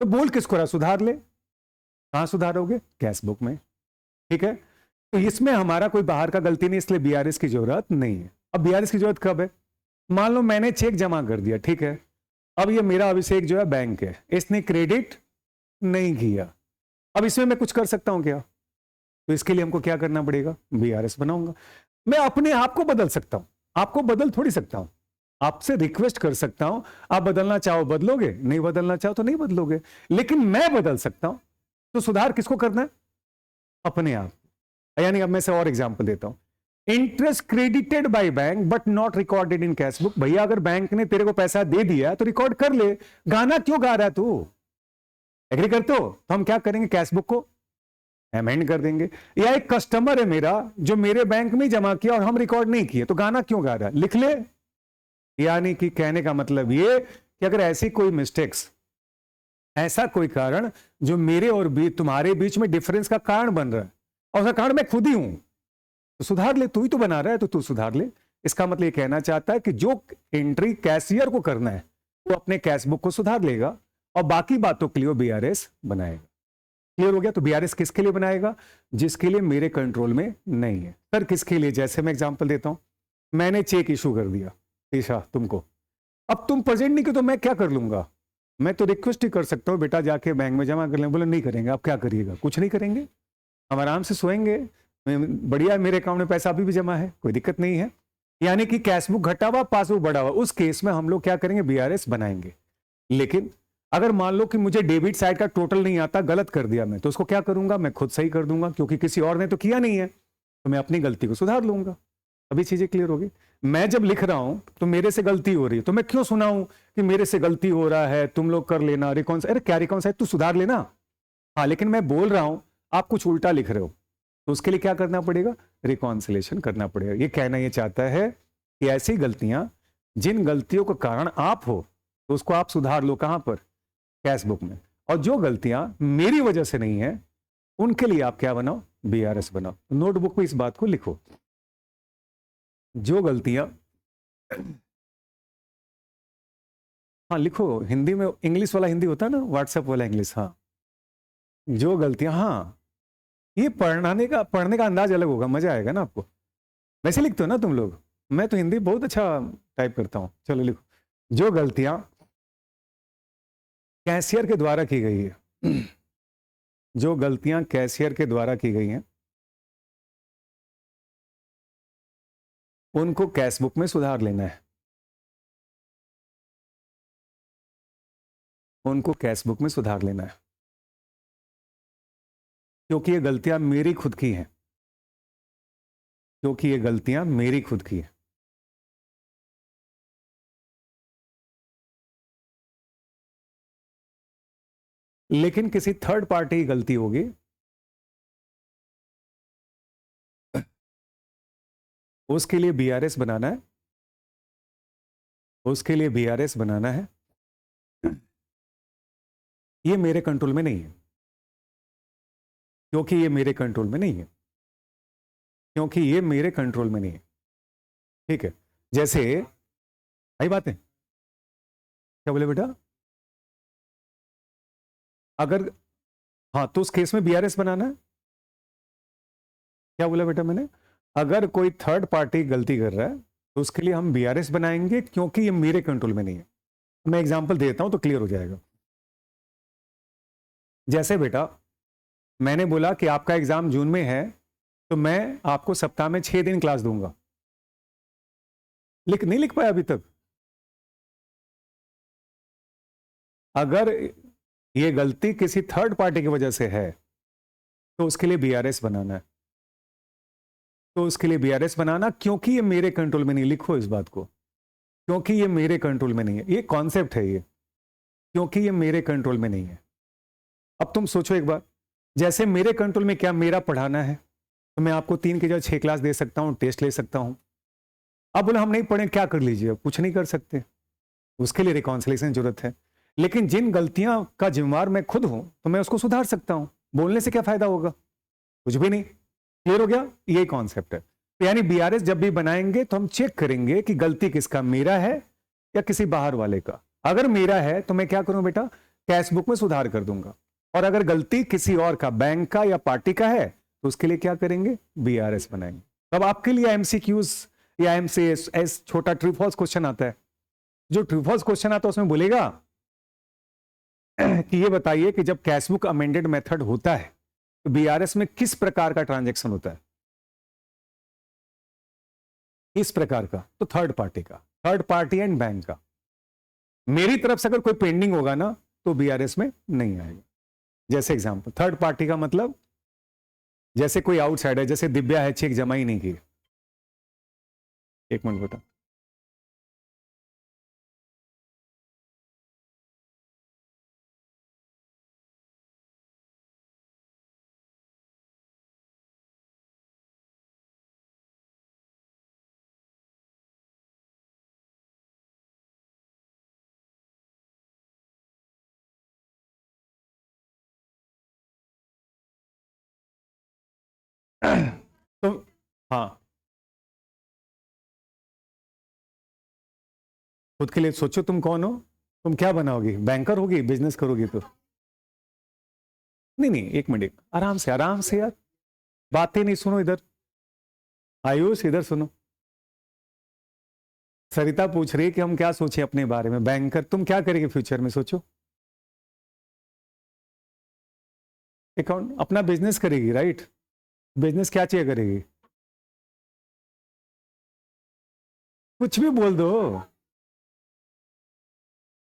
तो बोल किसको रहा, सुधार ले। कहां सुधारोगे? कैश बुक में, ठीक है? तो इसमें हमारा कोई बाहर का गलती नहीं, इसलिए बीआरएस की जरूरत नहीं है। अब बीआरएस की जरूरत कब है? मान लो मैंने चेक जमा कर दिया, ठीक है, अब ये मेरा अभिषेक जो है बैंक है, इसने क्रेडिट नहीं किया, अब इसमें मैं कुछ कर सकता हूं क्या? तो इसके लिए हमको क्या करना पड़ेगा? बीआरएस बनाऊंगा। मैं अपने आप को बदल सकता हूं, आपको बदल थोड़ी सकता हूं, आपसे रिक्वेस्ट कर सकता हूं, आप बदलना चाहो बदलोगे, नहीं बदलना चाहो तो नहीं बदलोगे, लेकिन मैं बदल सकता हूं। तो सुधार किसको करना है? अपने आप। यानी अब मैं से और एग्जांपल देता हूं, interest credited by bank but not recorded in cash book. भैया अगर बैंक ने तेरे को पैसा दे दिया तो रिकॉर्ड कर ले, गाना क्यों गा रहा है तू? एग्री करते हो? तो हम क्या करेंगे, कैश बुक को अमेंड कर देंगे। या एक कस्टमर है मेरा जो मेरे बैंक में जमा किया और हम रिकॉर्ड नहीं किए, तो गाना क्यों गा रहा है, लिख ले। यानी कि कहने का मतलब ये कि अगर ऐसी कोई मिस्टेक्स, ऐसा कोई कारण जो मेरे और तुम्हारे बीच में डिफरेंस का कारण बन रहा है, और उसका कारण मैं खुद ही हूं, तो सुधार ले। तू ही तो बना रहा है, तो तू सुधार ले। इसका मतलब ये कहना चाहता है कि जो एंट्री कैशियर को करना है वो अपने कैश बुक को सुधार लेगा और बाकी बातों के लिए वो बीआरएस बनाएगा। क्लियर हो गया? तो बीआरएस किसके लिए बनाएगा? जिसके लिए मेरे कंट्रोल में नहीं है। सर किसके लिए? जैसे मैं एग्जांपल देता हूं, मैंने चेक इशू कर दिया ईशा तुमको, अब तुम प्रेजेंट नहीं किए तो मैं क्या कर लूंगा? मैं तो रिक्वेस्ट ही कर सकता हूं, बेटा जाके बैंक में जमा कर लें। बोले नहीं करेंगे। आप क्या करिएगा? कुछ नहीं करेंगे, हम आराम से सोएंगे, बढ़िया, मेरे अकाउंट में पैसा अभी भी जमा है, कोई दिक्कत नहीं है। यानी कि कैश बुक घटा हुआ, पासबुक बढ़ा हुआ, उस केस में हम लोग क्या करेंगे? बीआरएस बनाएंगे। लेकिन अगर मान लो कि मुझे डेबिट साइड का टोटल नहीं आता, गलत कर दिया मैं, तो उसको क्या करूंगा? मैं खुद सही कर दूंगा, क्योंकि किसी और ने तो किया नहीं है, तो मैं अपनी गलती को सुधार लूंगा। अभी चीजें क्लियर होगी? मैं जब लिख रहा हूं तो मेरे से गलती हो रही है, तो मैं क्यों सुनाऊं कि मेरे से गलती हो रहा है, तुम लोग कर लेना रिकॉन्स। अरे क्या रिकॉन्स, तू सुधार लेना। हाँ, लेकिन मैं बोल रहा हूं, आप कुछ उल्टा लिख रहे हो, तो उसके लिए क्या करना पड़ेगा? रिकॉन्सिलेशन करना पड़ेगा। ये कहना ये चाहता है कि ऐसी गलतियां, जिन गलतियों का कारण आप हो, तो उसको आप सुधार लो। कहां पर? कैश बुक में। और जो गलतियां मेरी वजह से नहीं है, उनके लिए आप क्या बनाओ? बीआरएस बनाओ। नोटबुक में इस बात को लिखो। जो गलतियां, हाँ लिखो, हिंदी में इंग्लिश वाला हिंदी होता है ना, व्हाट्सएप वाला इंग्लिश। हाँ, जो गलतियां, हाँ ये पढ़ने का अंदाज अलग होगा, मजा आएगा ना आपको। वैसे लिखते हो ना तुम लोग, मैं तो हिंदी बहुत अच्छा टाइप करता हूं। चलो लिखो, जो गलतियां कैशियर के द्वारा की गई है, जो गलतियां कैशियर के द्वारा की गई हैं, उनको कैश बुक में सुधार लेना है। उनको कैश बुक में सुधार लेना है, क्योंकि ये गलतियां मेरी खुद की हैं, क्योंकि ये गलतियां मेरी खुद की हैं। लेकिन किसी थर्ड पार्टी की गलती होगी, उसके लिए बीआरएस बनाना है, उसके लिए बीआरएस बनाना है। ये मेरे कंट्रोल में नहीं है, क्योंकि ये मेरे कंट्रोल में नहीं है, क्योंकि ये मेरे कंट्रोल में नहीं है। ठीक है, जैसे आई बात है, क्या बोले बेटा? अगर, हाँ तो उस केस में बीआरएस बनाना है। क्या बोला बेटा मैंने? अगर कोई थर्ड पार्टी गलती कर रहा है तो उसके लिए हम बीआरएस बनाएंगे, क्योंकि ये मेरे कंट्रोल में नहीं है। मैं एग्जांपल देता हूं तो क्लियर हो जाएगा। जैसे बेटा मैंने बोला कि आपका एग्जाम जून में है, तो मैं आपको सप्ताह में 6 दिन क्लास दूंगा। नहीं लिख पाया अभी तक? अगर ये गलती किसी थर्ड पार्टी की वजह से है तो उसके लिए बीआरएस बनाना है, तो उसके लिए बीआरएस बनाना, क्योंकि ये मेरे कंट्रोल में नहीं। लिखो इस बात को, क्योंकि ये मेरे कंट्रोल में नहीं है। ये कॉन्सेप्ट है, ये क्योंकि ये मेरे कंट्रोल में नहीं है। अब तुम सोचो एक बार, जैसे मेरे कंट्रोल में क्या, मेरा पढ़ाना है, तो मैं आपको 3 की जगह 6 क्लास दे सकता हूं, टेस्ट ले सकता हूं। अब बोले हम नहीं पढ़े, क्या कर लीजिए? कुछ नहीं कर सकते, उसके लिए रिकॉन्सिलेशन की जरूरत है। लेकिन जिन गलतियां का जिम्मेवार मैं खुद हूं, तो मैं उसको सुधार सकता हूं। बोलने से क्या फायदा होगा? कुछ भी नहीं। क्लियर हो गया? यही कॉन्सेप्ट है। तो यानी बीआरएस जब भी बनाएंगे तो हम चेक करेंगे कि गलती किसका, मेरा है या किसी बाहर वाले का। अगर मेरा है तो मैं क्या करूं बेटा? कैश बुक में सुधार कर दूंगा। और अगर गलती किसी और का, बैंक का या पार्टी का है, तो उसके लिए क्या करेंगे? बीआरएस बनाएंगे। तब आपके लिए एमसीक्यूज या आई एम से एस छोटा ट्रू फॉल्स क्वेश्चन आता है, जो ट्रू फॉल्स क्वेश्चन आता है उसमें बोलेगा कि ये बताइए कि जब कैश बुक अमेंडेड मेथड होता है तो बीआरएस में किस प्रकार का ट्रांजैक्शन होता है, इस प्रकार का, तो थर्ड पार्टी का, थर्ड पार्टी एंड बैंक का। मेरी तरफ से अगर कोई पेंडिंग होगा ना तो बीआरएस में नहीं आएगा। जैसे एग्जांपल, थर्ड पार्टी का मतलब जैसे कोई आउटसाइडर, जैसे दिव्या है, चेक जमा ही नहीं की। एक मिनट बेटा, तो हाँ, खुद के लिए सोचो तुम कौन हो, तुम क्या बनाओगी, बैंकर होगी, बिजनेस करोगी तो? नहीं नहीं, एक मिनट, आराम से आराम से यार, बातें नहीं सुनो इधर, आयुष इधर सुनो। सरिता पूछ रही है कि हम क्या सोचे अपने बारे में, बैंकर, तुम क्या करेगी फ्यूचर में, सोचो। अकाउंट, अपना बिजनेस करेगी, राइट? बिजनेस क्या चाहिए करेगी, कुछ भी बोल दो,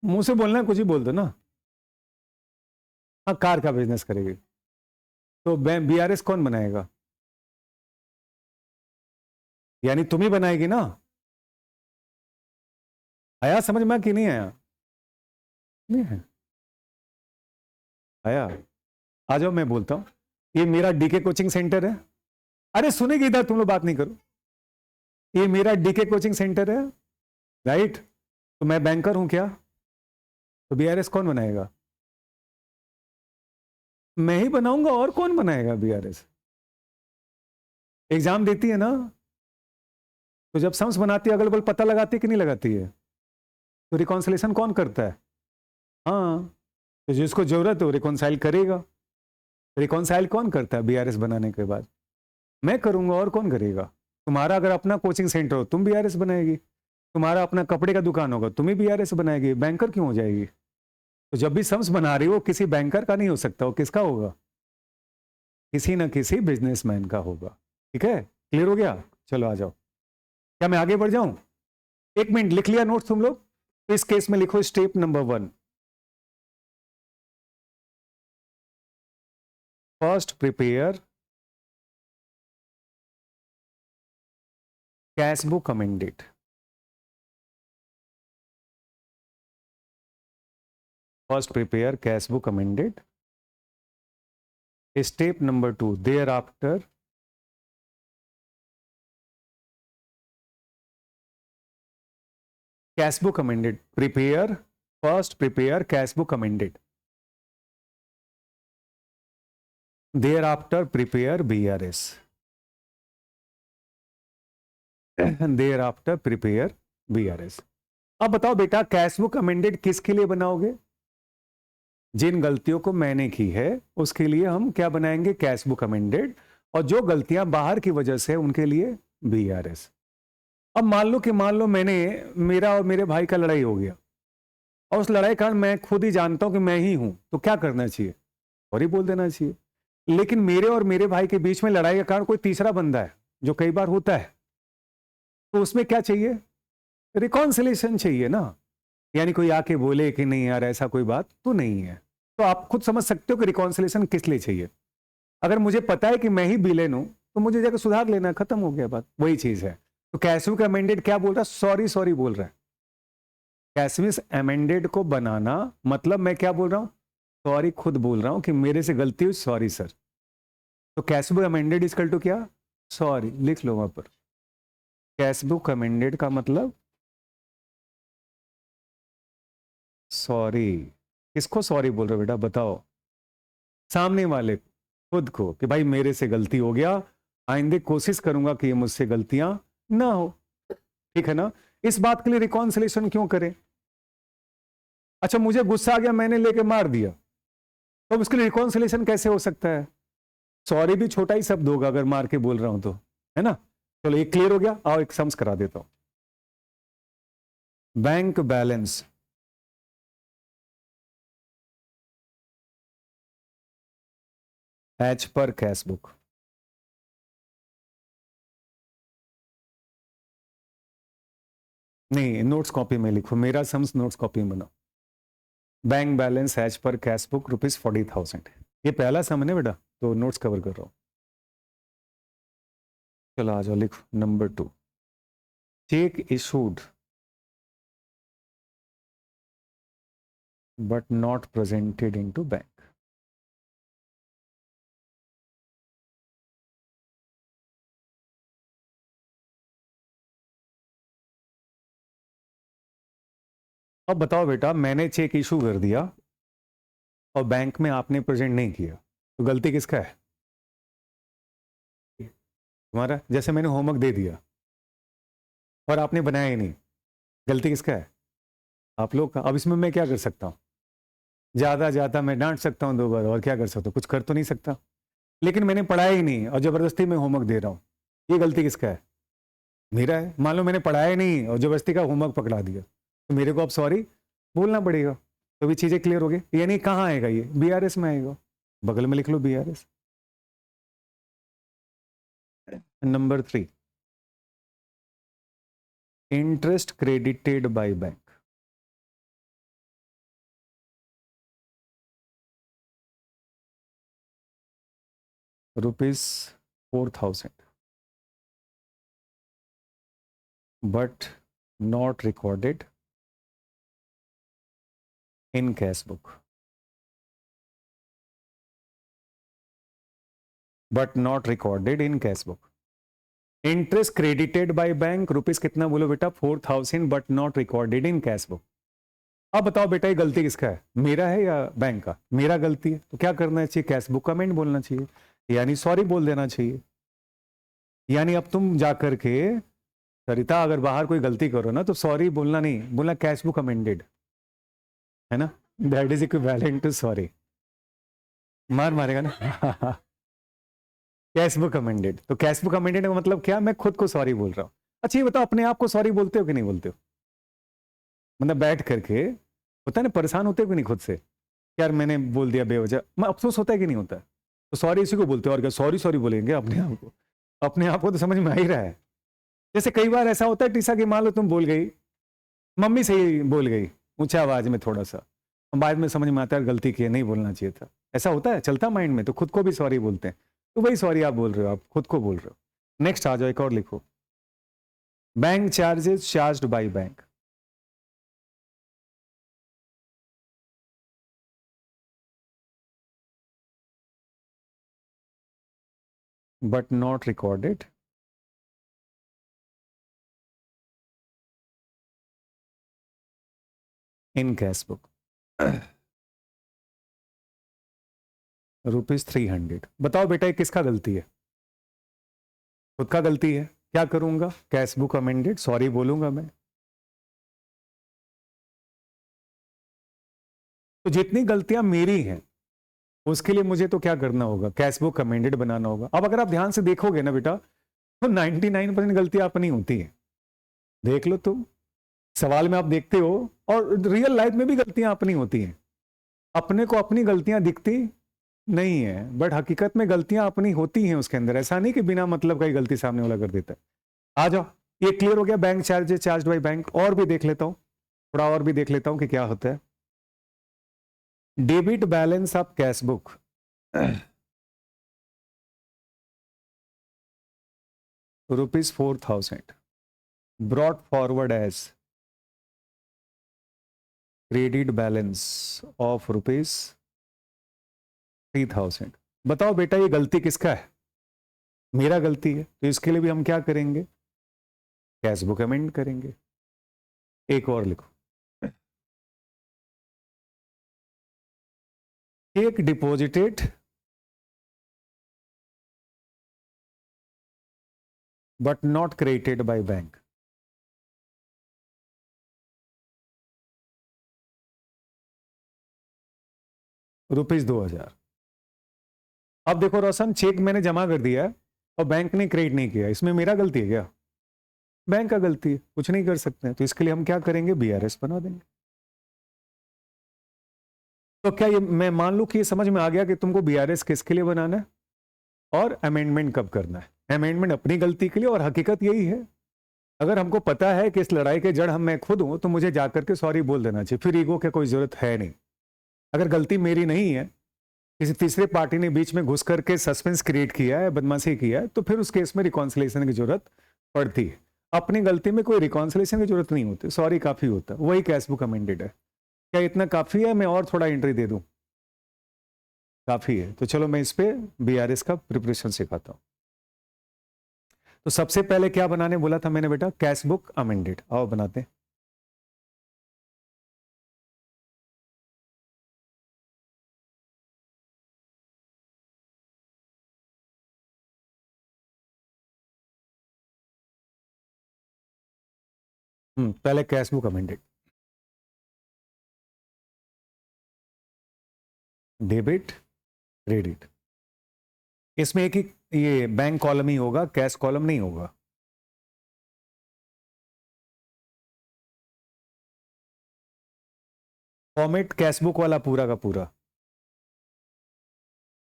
मुंह से बोलना है, कुछ भी बोल दो ना। हाँ, कार का बिजनेस करेगी, तो बीआरएस कौन बनाएगा, यानी तुम ही बनाएगी ना? आया समझ में कि नहीं आया? नहीं है आया? आ जाओ, मैं बोलता हूं, ये मेरा डीके कोचिंग सेंटर है। अरे सुनेगी इधर, तुम लोग बात नहीं करो। ये मेरा डीके कोचिंग सेंटर है, राइट? तो मैं बैंकर हूं क्या? तो बीआरएस कौन बनाएगा? मैं ही बनाऊंगा, और कौन बनाएगा बीआरएस? एग्जाम देती है ना, तो जब सम्स बनाती है अगल बगल पता लगाती है कि नहीं लगाती है? तो रिकॉन्सिलेशन कौन करता है? हाँ, तो जिसको जरूरत है वो रिकॉन्साइल करेगा। रिकॉन्साइल कौन करता है बीआरएस बनाने के बाद? मैं करूंगा, और कौन करेगा? तुम्हारा अगर अपना कोचिंग सेंटर हो, तुम बीआरएस बनाएगी। तुम्हारा अपना कपड़े का दुकान होगा, तुम ही बीआरएस बनाएगी। बैंकर क्यों हो जाएगी? तो जब भी सम्स बना रही हो, किसी बैंकर का नहीं हो सकता, वो किसका होगा? किसी ना किसी बिजनेसमैन का होगा। ठीक है, क्लियर हो गया? चलो आ जाओ, क्या मैं आगे बढ़ जाऊं? एक मिनट, लिख लिया नोट तुम लोग? तो इस केस में लिखो step number 1, first prepare cash book amended. First prepare cash book amended. Step number 2, thereafter cash book amended. First prepare cash book amended. Thereafter prepare BRS. Thereafter prepare BRS. अब बताओ बेटा, cash book amended किसके लिए बनाओगे? जिन गलतियों को मैंने की है उसके लिए हम क्या बनाएंगे? Cash book amended. और जो गलतियां बाहर की वजह से उनके लिए बीआरएस। अब मान लो मैंने, मेरा और मेरे भाई का लड़ाई हो गया, और उस लड़ाई का कारण मैं खुद ही जानता हूं कि मैं ही हूं, तो क्या करना चाहिए? सॉरी बोल देना चाहिए। लेकिन मेरे और मेरे भाई के बीच में लड़ाई का कारण कोई तीसरा बंदा है, जो कई बार होता है, तो उसमें क्या चाहिए? रिकॉन्सिलेशन चाहिए ना। यानी कोई आके बोले कि नहीं यार ऐसा कोई बात तो नहीं है, तो आप खुद समझ सकते हो कि रिकॉन्सिलेशन किस लिए चाहिए। अगर मुझे पता है कि मैं ही विलेन हूं, तो मुझे जाकर सुधार लेना, खत्म हो गया बात, वही चीज है। तो कैश बुक अमेंडेड क्या बोल रहा है? सॉरी सॉरी बोल रहा है। कैश बुक अमेंडेड को बनाना मतलब मैं क्या बोल रहा हूं? सॉरी खुद बोल रहा हूं कि मेरे से गलती हुई, सॉरी सर। तो cash book amended equal to क्या? सॉरी। लिख लो वहां पर, कैश बुक अमेंडेड का मतलब सॉरी। किसको सॉरी बोल रहे हो बेटा, बताओ? सामने वाले खुद को, कि भाई मेरे से गलती हो गया, आइंदे कोशिश करूंगा कि ये मुझसे गलतियां ना हो। ठीक है ना? इस बात के लिए रिकॉन्सिलेशन क्यों करें? अच्छा, मुझे गुस्सा आ गया, मैंने लेके मार दिया, तो उसके लिए रिकॉन्सिलेशन कैसे हो सकता है? सॉरी भी छोटा ही शब्द होगा अगर मार के बोल रहा हूं तो, है ना? चलो एक क्लियर हो गया, आओ एक सम्स करा देता हूं। Bank balance as per cash book. नहीं, नोट्स कॉपी में लिखो, मेरा सम्स नोट्स कॉपी में बनाओ। Bank balance as per cash book ₹40,000। ये पहला सम है बेटा, तो नोट्स कवर कर रहा हूं। चलो आ जाओ, लिखो number 2। Check issued but not presented into bank. अब बताओ बेटा, मैंने चेक इशू कर दिया और बैंक में आपने प्रेजेंट नहीं किया, तो गलती किसका है? तुम्हारा। जैसे मैंने होमवर्क दे दिया और आपने बनाया ही नहीं, गलती किसका है? आप लोग का। अब इसमें मैं क्या कर सकता हूँ? ज़्यादा ज़्यादा मैं डांट सकता हूँ 2 बार, और क्या कर सकता हूँ? कुछ कर तो नहीं सकता। लेकिन मैंने पढ़ाया ही नहीं और ज़बरदस्ती मैं होमवर्क दे रहा हूँ, ये गलती किसका है? मेरा है। मान लो मैंने पढ़ाया ही नहीं और ज़बरदस्ती का होमवर्क पकड़ा दिया, तो मेरे को अब सॉरी बोलना पड़ेगा। तो भी चीज़ें क्लियर हो गई। यानी कहाँ आएगा ये? BRS में आएगा। बगल में लिख लो BRS। Number 3, interest credited by bank. ₹4,000 but not recorded in cash book. But not recorded in cash book. Interest credited by bank rupees कितना बोलो बेटा? 4,000 but not recorded in cash book. अब बताओ बेटा, ये गलती किसका है? मेरा है या बैंक का? मेरा गलती है, तो क्या करना चाहिए? कैश बुक कमेंट बोलना चाहिए, यानी सॉरी बोल देना चाहिए। यानी अब तुम जाकर के सरिता अगर बाहर कोई गलती करो ना, तो सॉरी बोलना नहीं, बोलना कैश बुक अमेंडेड, है ना? That is equivalent to sorry. मार मारेगा ना। Cash book amended. तो कैश बुक अमेंडेड का मतलब क्या? मैं खुद को सॉरी बोल रहा हूं। अच्छा ये बताओ, अपने आप को सॉरी बोलते हो कि नहीं बोलते हो? मतलब बैठ करके होता है ना, परेशान होते हो कि नहीं खुद से? यार मैंने बोल दिया बेवजह, मैं अफसोस होता है कि नहीं होता है? तो सॉरी इसी को बोलते हो, और क्या सॉरी सॉरी बोलेंगे अपने आप को? अपने आप को तो समझ में आ ही रहा है। जैसे कई बार ऐसा होता है टीसा की, मान लो तुम बोल गई, मम्मी से ही बोल गई ऊंचा आवाज में थोड़ा सा, बाद में समझ में आता है गलती की है, नहीं बोलना चाहिए था। ऐसा होता है, चलता माइंड में, तो खुद को भी सॉरी बोलते हैं। तो वही सॉरी आप बोल रहे हो, आप खुद को बोल रहे हो। नेक्स्ट आ जाओ, एक और लिखो। Bank charges charged bye bank. But not recorded in cash book. ₹300। बताओ बेटा, ये किसका गलती है? खुद का गलती है। क्या करूंगा? कैश बुक अमेंडेड, सॉरी बोलूंगा मैं। तो जितनी गलतियां मेरी हैं उसके लिए मुझे तो क्या करना होगा? कैश बुक अमेंडेड बनाना होगा। अब अगर आप ध्यान से देखोगे ना बेटा, तो 99% गलतियां अपनी होती हैं। देख लो तुम, सवाल में आप देखते हो, और रियल लाइफ में भी गलतियां अपनी होती हैं। अपने को अपनी गलतियां दिखती नहीं है, बट हकीकत में गलतियां अपनी होती हैं उसके अंदर। ऐसा नहीं कि बिना मतलब का ही गलती सामने वाला कर देता है। आ जाओ, ये क्लियर हो गया। Bank charges charge by bank. और भी देख लेता हूं, थोड़ा और भी देख लेता हूं कि क्या होता है। Debit balance of cash book. ₹4,000 brought forward as credit balance of ₹3,000। बताओ बेटा, ये गलती किसका है? मेरा गलती है, तो इसके लिए भी हम क्या करेंगे? कैश बुक अमेंड करेंगे। एक और लिखो। एक deposited but not credited by bank. ₹2,000। अब देखो रोशन, चेक मैंने जमा कर दिया है और बैंक ने क्रेडिट नहीं किया, इसमें मेरा गलती है क्या? बैंक का गलती है, कुछ नहीं कर सकते हैं। तो इसके लिए हम क्या करेंगे, बीआरएस बना देंगे। तो क्या ये मैं मान लूं कि ये समझ में आ गया कि तुमको बीआरएस किसके लिए बनाना है और अमेंडमेंट कब करना है? अमेंडमेंट अपनी गलती के लिए, और हकीकत यही है। अगर हमको पता है कि इस लड़ाई के जड़ हम मैं खुद हूं, तो मुझे जाकर के सॉरी बोल देना चाहिए, फिर ईगो की कोई जरूरत है नहीं। अगर गलती मेरी नहीं है, किसी तीसरे पार्टी ने बीच में घुस करके सस्पेंस क्रिएट किया है, बदमाशी किया है, तो फिर उस केस में रिकॉन्सिलेशन की जरूरत पड़ती है। अपनी गलती में कोई रिकॉन्सिलेशन की जरूरत नहीं होती, सॉरी काफी होता है, वही कैशबुक अमेंडेड है। क्या इतना काफी है, मैं और थोड़ा एंट्री दे दूं? काफी है। तो चलो मैं इस पे बीआरएस का प्रिपरेशन सिखाता हूं। तो सबसे पहले क्या बनाने बोला था मैंने बेटा, कैशबुक अमेंडेड। आओ बनाते हैं। पहले कैशबुक अमेंडेड। डेबिट, क्रेडिट, इसमें एक ही ये बैंक कॉलम ही होगा, कैश कॉलम नहीं होगा। फॉर्मेट कैशबुक वाला पूरा का पूरा,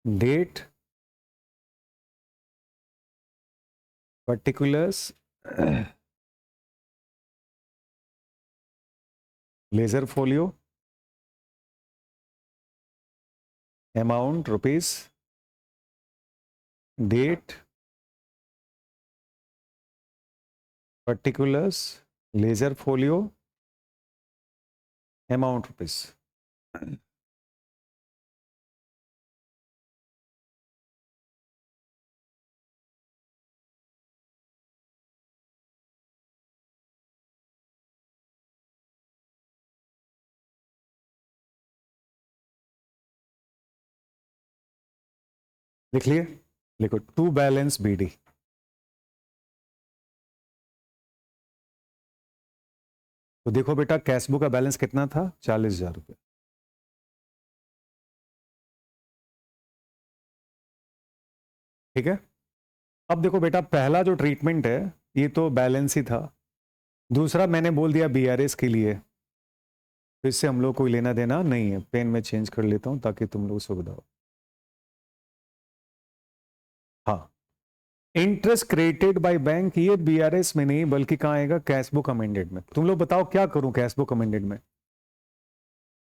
date, particulars, ledger folio, amount rupees, date, particulars, ledger folio, amount rupees. लिख लिए? लिखो टू बैलेंस बीडी। तो देखो बेटा, कैशबुक का बैलेंस कितना था, 40,000 रुपये। ठीक है। अब देखो बेटा, पहला जो ट्रीटमेंट है ये तो बैलेंस ही था, दूसरा मैंने बोल दिया बीआरएस के लिए, तो इससे हम लोग कोई लेना देना नहीं है। पेन में चेंज कर लेता हूं ताकि तुम लोग सुविधा हो। हाँ, इंटरेस्ट क्रेडिटेड बाय बैंक, ये बीआरएस में नहीं बल्कि कहां आएगा, कैशबुक अमेंडेड में। तुम लोग बताओ क्या करूं कैशबुक अमेंडेड में?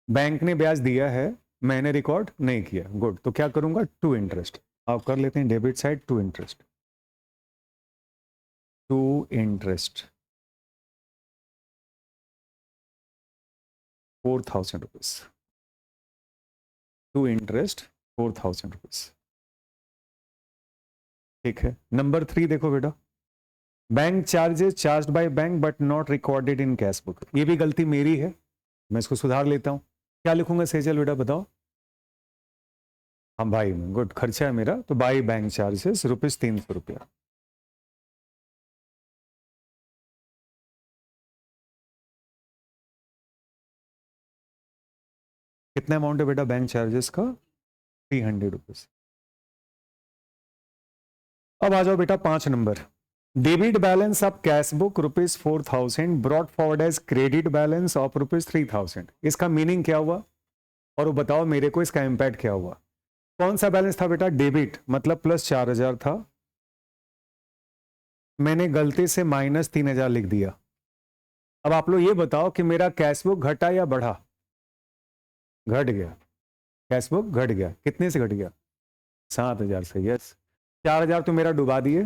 बैंक ने ब्याज दिया है, मैंने रिकॉर्ड नहीं किया, गुड। तो क्या करूंगा, टू इंटरेस्ट। आप कर लेते हैं debit side, to interest, to interest 4,000 rupees, to interest 4,000 rupees. ठीक है। नंबर 3 देखो बेटा, bank charges charge by bank but not recorded in cash book. ये भी गलती मेरी है, मैं इसको सुधार लेता हूं। क्या लिखूंगा सेजल बेटा, बताओ? हाँ भाई, गुड, खर्चा है मेरा, तो बाई बैंक चार्जेस ₹300। कितना अमाउंट है बेटा बैंक चार्जेस का, ₹300। अब आ जाओ बेटा 5 number, debit balance of cash book ₹4,000 brought forward as credit balance of ₹3,000। इसका मीनिंग क्या हुआ, और वो बताओ मेरे को इसका इंपैक्ट क्या हुआ। कौन सा बैलेंस था बेटा, डेबिट, मतलब प्लस 4,000 था, मैंने गलती से -3,000 लिख दिया। अब आप लोग ये बताओ कि मेरा कैश बुक घटा या बढ़ा? घट गया। कैश बुक घट गया, कितने से घट गया, 7,000 से। यस, 4,000 तो मेरा डुबा दिए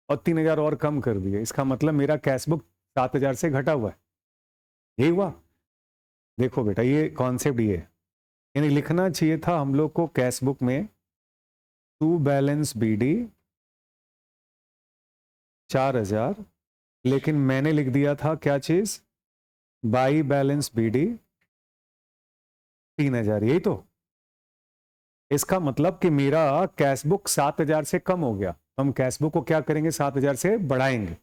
और 3,000 और कम कर दिए, इसका मतलब मेरा कैश बुक 7,000 से घटा हुआ है। यही हुआ। देखो बेटा, ये कॉन्सेप्ट ये, यानी लिखना चाहिए था हम लोग को कैश बुक में टू बैलेंस बीडी 4,000, लेकिन मैंने लिख दिया था क्या चीज, बाई बैलेंस बीडी 3,000। यही तो, इसका मतलब कि मेरा कैश बुक 7,000 से कम हो गया। हम कैश बुक को क्या करेंगे, 7,000 से बढ़ाएंगे।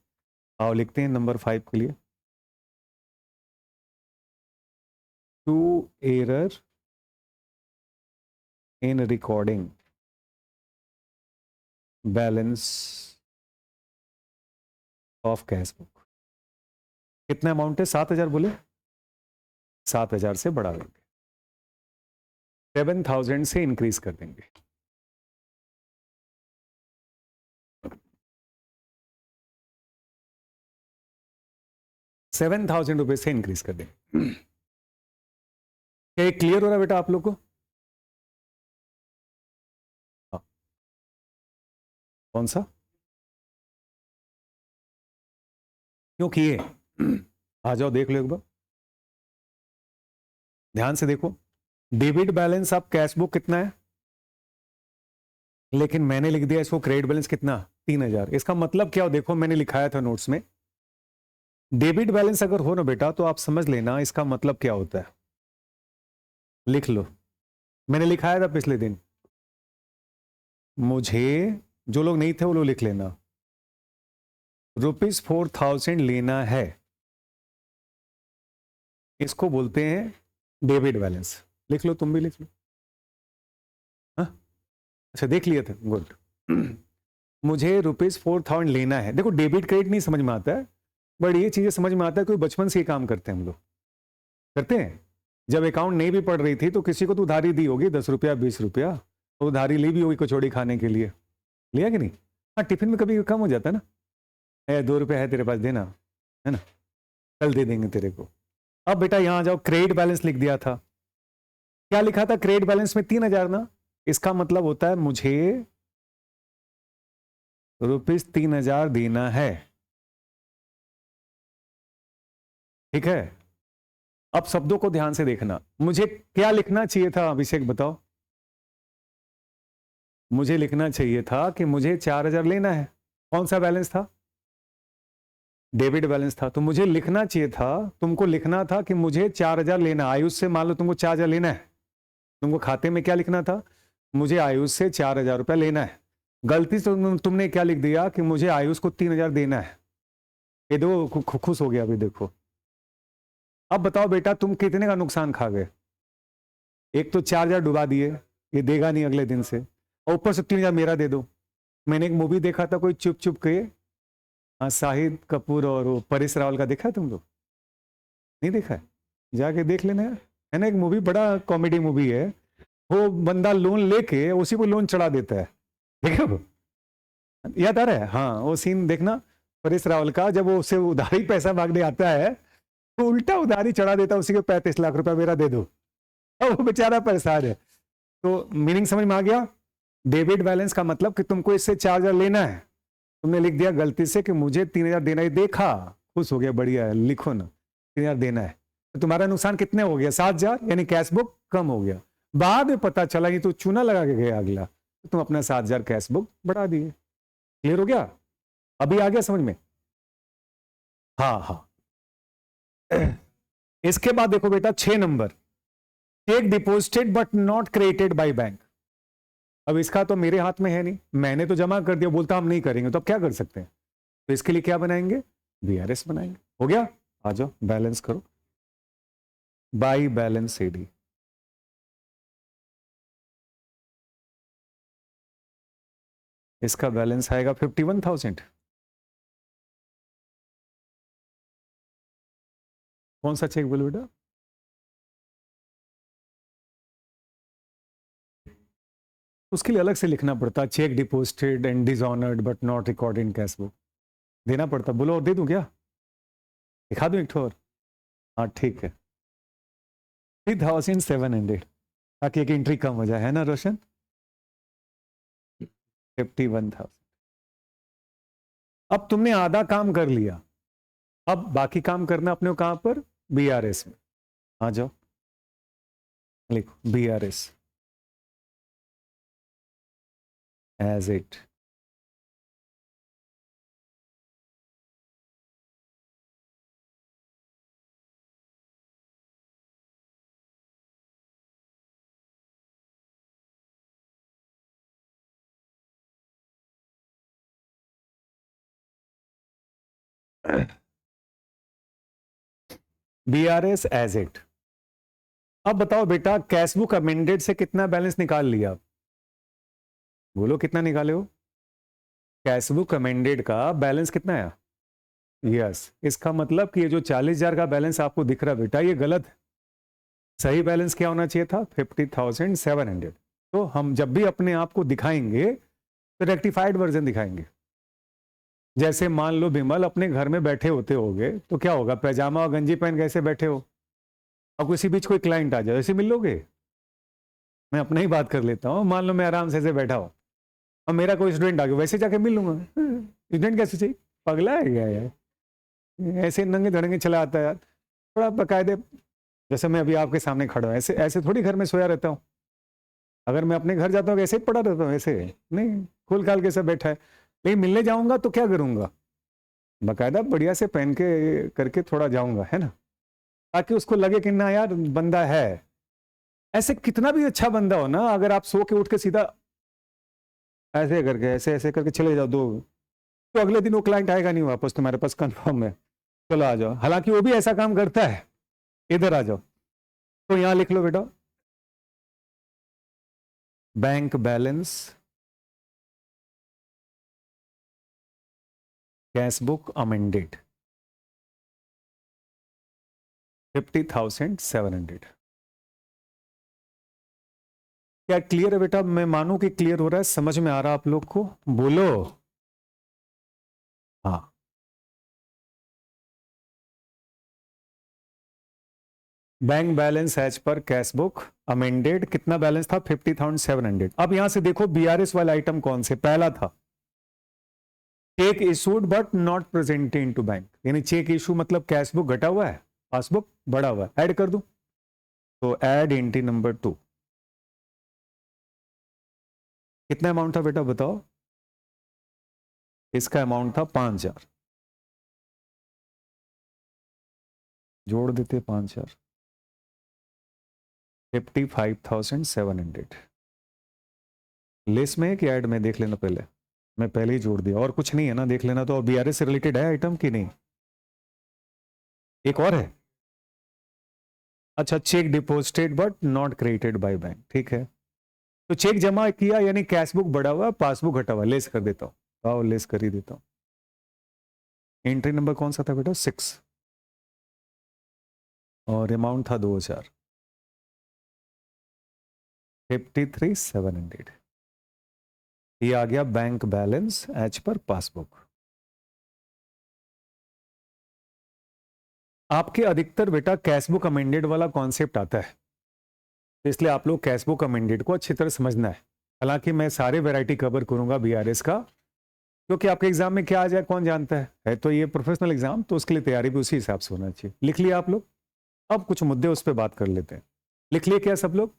आओ लिखते हैं नंबर 5 के लिए, to error in recording balance of cash book. कितना अमाउंट है? 7,000 बोले, 7,000 से बढ़ा देंगे, 7,000 से इंक्रीज कर देंगे। ₹7,000 से इंक्रीज कर देंगे। क्या ये क्लियर हो रहा है बेटा आप लोग को? हाँ। कौन सा? क्यों किए? आ जाओ देख लो एक बार, ध्यान से देखो। डेबिट बैलेंस आप कैश बुक कितना है, लेकिन मैंने लिख दिया इसको क्रेडिट बैलेंस कितना, 3,000। इसका मतलब क्या हो, देखो मैंने लिखाया था नोट्स में, डेबिट बैलेंस अगर हो ना बेटा तो आप समझ लेना इसका मतलब क्या होता है। लिख लो, मैंने लिखाया था पिछले दिन, मुझे, जो लोग नहीं थे वो लोग लिख लेना, ₹4,000 लेना है, इसको बोलते हैं डेबिट बैलेंस। लिख लो, तुम भी लिख लो। हाँ अच्छा, देख लिया था, गुड। मुझे ₹4,000 लेना है। देखो डेबिट क्रेडिट नहीं समझ में आता है, बट ये चीजें समझ में आता है, कोई बचपन से ये काम करते हैं हम लोग, करते हैं। जब अकाउंट नहीं भी पढ़ रही थी तो किसी को तो उधारी दी होगी, 10 रुपया 20 रुपया, तो उधारी ली भी होगी कचौड़ी खाने के लिए, लिया कि नहीं? हाँ, टिफिन में कभी कम हो जाता है ना, 2 रुपया है तेरे पास, देना, है ना, कल दे देंगे तेरे को। अब बेटा यहां जाओ, क्रेडिट बैलेंस लिख दिया था, क्या लिखा था क्रेडिट बैलेंस में? 3,000 ना। इसका मतलब होता है मुझे ₹3,000 देना है, ठीक है। अब शब्दों को ध्यान से देखना, मुझे क्या लिखना चाहिए था अभिषेक बताओ? मुझे लिखना चाहिए था कि मुझे 4,000 लेना है। कौन सा बैलेंस था? डेबिट बैलेंस था। तो मुझे लिखना चाहिए था, तुमको लिखना था कि मुझे 4,000 लेना, आयुष से मान लो तुमको 4,000 लेना है, तुमको खाते में क्या लिखना था? मुझे आयुष से 4,000 रुपया लेना है। गलती से तुमने क्या लिख दिया कि मुझे आयुष को 3,000 देना है। ये दो खुश हो गया अभी देखो। अब बताओ बेटा तुम कितने का नुकसान खा गए? एक तो 4,000 डुबा दिए, ये देगा नहीं अगले दिन से, और ऊपर से 3,000 मेरा दे दो। मैंने एक मूवी देखा था, कोई चुप चुप के, हाँ, शाहिद कपूर और वो परेश रावल का, देखा तुम लोग? नहीं देखा है? जाके देख लेना, है ना, एक मूवी, बड़ा कॉमेडी मूवी है। वो बंदा लोन लेके उसी को लोन चढ़ा देता है, देखो याद आ रहा है? हाँ, वो सीन देखना परेश रावल का, जब वो उससे उधारी पैसा मांगने आता है तो उल्टा उधारी चढ़ा देता है, उसी को 35 लाख रुपया मेरा दे दो, और वो बेचारा परेशान है। तो मीनिंग समझ में आ गया? डेबिट बैलेंस का मतलब कि तुमको इससे 4,000 लेना है, तुमने लिख दिया गलती से कि मुझे 3,000 देना है, देखा, खुश हो गया, बढ़िया है, लिखो ना 3,000 देना है, तो तुम्हारा नुकसान कितने हो गया? 7,000, यानी कैश बुक कम हो गया। बाद में पता चला ये तो चूना लगा के गया अगला, तो तुम अपना 7,000 कैश बुक बढ़ा दिए। क्लियर हो गया? अभी आ गया समझ में? हाँ हाँ। इसके बाद देखो बेटा 6 number, check deposited but not created by bank. अब इसका तो मेरे हाथ में है नहीं, मैंने तो जमा कर दिया, बोलता हम नहीं करेंगे, तो अब क्या कर सकते हैं? तो इसके लिए क्या बनाएंगे? बीआरएस बनाएंगे। हो गया? आ जाओ बैलेंस करो, बाई बैलेंस सीडी। इसका बैलेंस आएगा 51,000। कौन सा चेक बोलो बेटा? उसके लिए अलग से लिखना पड़ता, check deposited and dishonoured but not recorded in cash book, देना पड़ता। बोलो और दे दूं क्या? दिखा दूं एक ठो और? हाँ ठीक है, 3,700, ताकि एक एंट्री कम हो जाए, है ना रोशन? 51,000। अब तुमने आधा काम कर लिया, अब बाकी काम करना अपने को कहां पर? बीआरएस में। आ जाओ, लिखो BRS as it. BRS as it. अब बताओ बेटा कैशबुक अमेंडेड से कितना बैलेंस निकाल लिया? बोलो कितना निकाले हो? कैशबुक अमेंडेड का बैलेंस कितना है? यस, इसका मतलब कि ये जो 40,000 का बैलेंस आपको दिख रहा है बेटा, ये गलत है। सही बैलेंस क्या होना चाहिए था? 50,700। तो हम जब भी अपने आप को दिखाएंगे तो रेक्टिफाइड वर्जन दिखाएंगे। जैसे मान लो विमल अपने घर में बैठे होते होगे तो क्या होगा, पैजामा और गंजी पहन कैसे बैठे हो, और किसी बीच कोई क्लाइंट आ जाए ऐसे मिल लोगे? मैं अपना ही बात कर लेता हूँ, मान लो मैं आराम से ऐसे बैठा हूँ और मेरा कोई स्टूडेंट आ गया, वैसे जाके मिल लूंगा? स्टूडेंट कैसे चाहिए, पगला है क्या यार? ऐसे नंगे धड़ंगे चला आता है यार। थोड़ा बकायदे, जैसे मैं अभी आपके सामने खड़ा हूँ, ऐसे ऐसे थोड़ी घर में सोया रहता हूँ। अगर मैं अपने घर जाता हूँ ऐसे ही पड़ा रहता हूँ, ऐसे नहीं, खुल खाल के सब बैठा है। लेकिन मिलने जाऊंगा तो क्या करूंगा, बकायदा बढ़िया से पहन के करके थोड़ा जाऊंगा, है ना, ताकि उसको लगे कि ना यार बंदा है। ऐसे कितना भी अच्छा बंदा हो ना, अगर आप सो के उठ के सीधा ऐसे करके ऐसे ऐसे करके चले जाओ दो, तो अगले दिन वो क्लाइंट आएगा नहीं वापस तुम्हारे पास, कंफर्म है। चलो आ जाओ, हालांकि वो भी ऐसा काम करता है। इधर आ जाओ, तो यहां लिख लो बेटा, bank balance cash book amended 50,700। क्या क्लियर है बेटा? मैं मानूं कि क्लियर हो रहा है, समझ में आ रहा है आप लोग को? बोलो हाँ। Bank balance as per cash book amended, कितना बैलेंस था? 50,700। अब यहां से देखो बीआरएस वाला आइटम कौन से, पहला था check issued but not presented into bank, यानी चेक इशू मतलब कैश बुक घटा हुआ है, पासबुक बढ़ा हुआ है, ऐड कर दूं? तो ऐड एंट्री नंबर 2। कितना अमाउंट था बेटा बताओ? इसका अमाउंट था 5,000, जोड़ देते 5,000, 55,700। लेस में है कि ऐड में, देख लेना पहले, मैं पहले ही जोड़ दिया, और कुछ नहीं है ना, देख लेना। तो बीआरएस से रिलेटेड है आइटम कि नहीं? एक और है, अच्छा, check deposited but not credited by bank, ठीक है। तो चेक जमा किया यानी कैश बुक बढ़ा हुआ, पासबुक घटा हुआ, लेस कर देता हूं, आओ लेस कर ही देता हूं। एंट्री नंबर कौन सा था बेटा? 6, और अमाउंट था 2,000, 53,700। ये आ गया bank balance as per passbook. आपके अधिकतर बेटा कैशबुक अमेंडेड वाला कॉन्सेप्ट आता है, तो इसलिए आप लोग कैशबुक अमेंडेड को अच्छी तरह समझना है। हालांकि मैं सारे वैरायटी कवर करूंगा बीआरएस का, क्योंकि आपके एग्जाम में क्या आ जाए कौन जानता है तो ये प्रोफेशनल एग्जाम, तो उसके लिए तैयारी भी उसी हिसाब से होना चाहिए। लिख लिया आप लोग? अब कुछ मुद्दे उस पर बात कर लेते हैं। लिख लिए क्या सब लोग?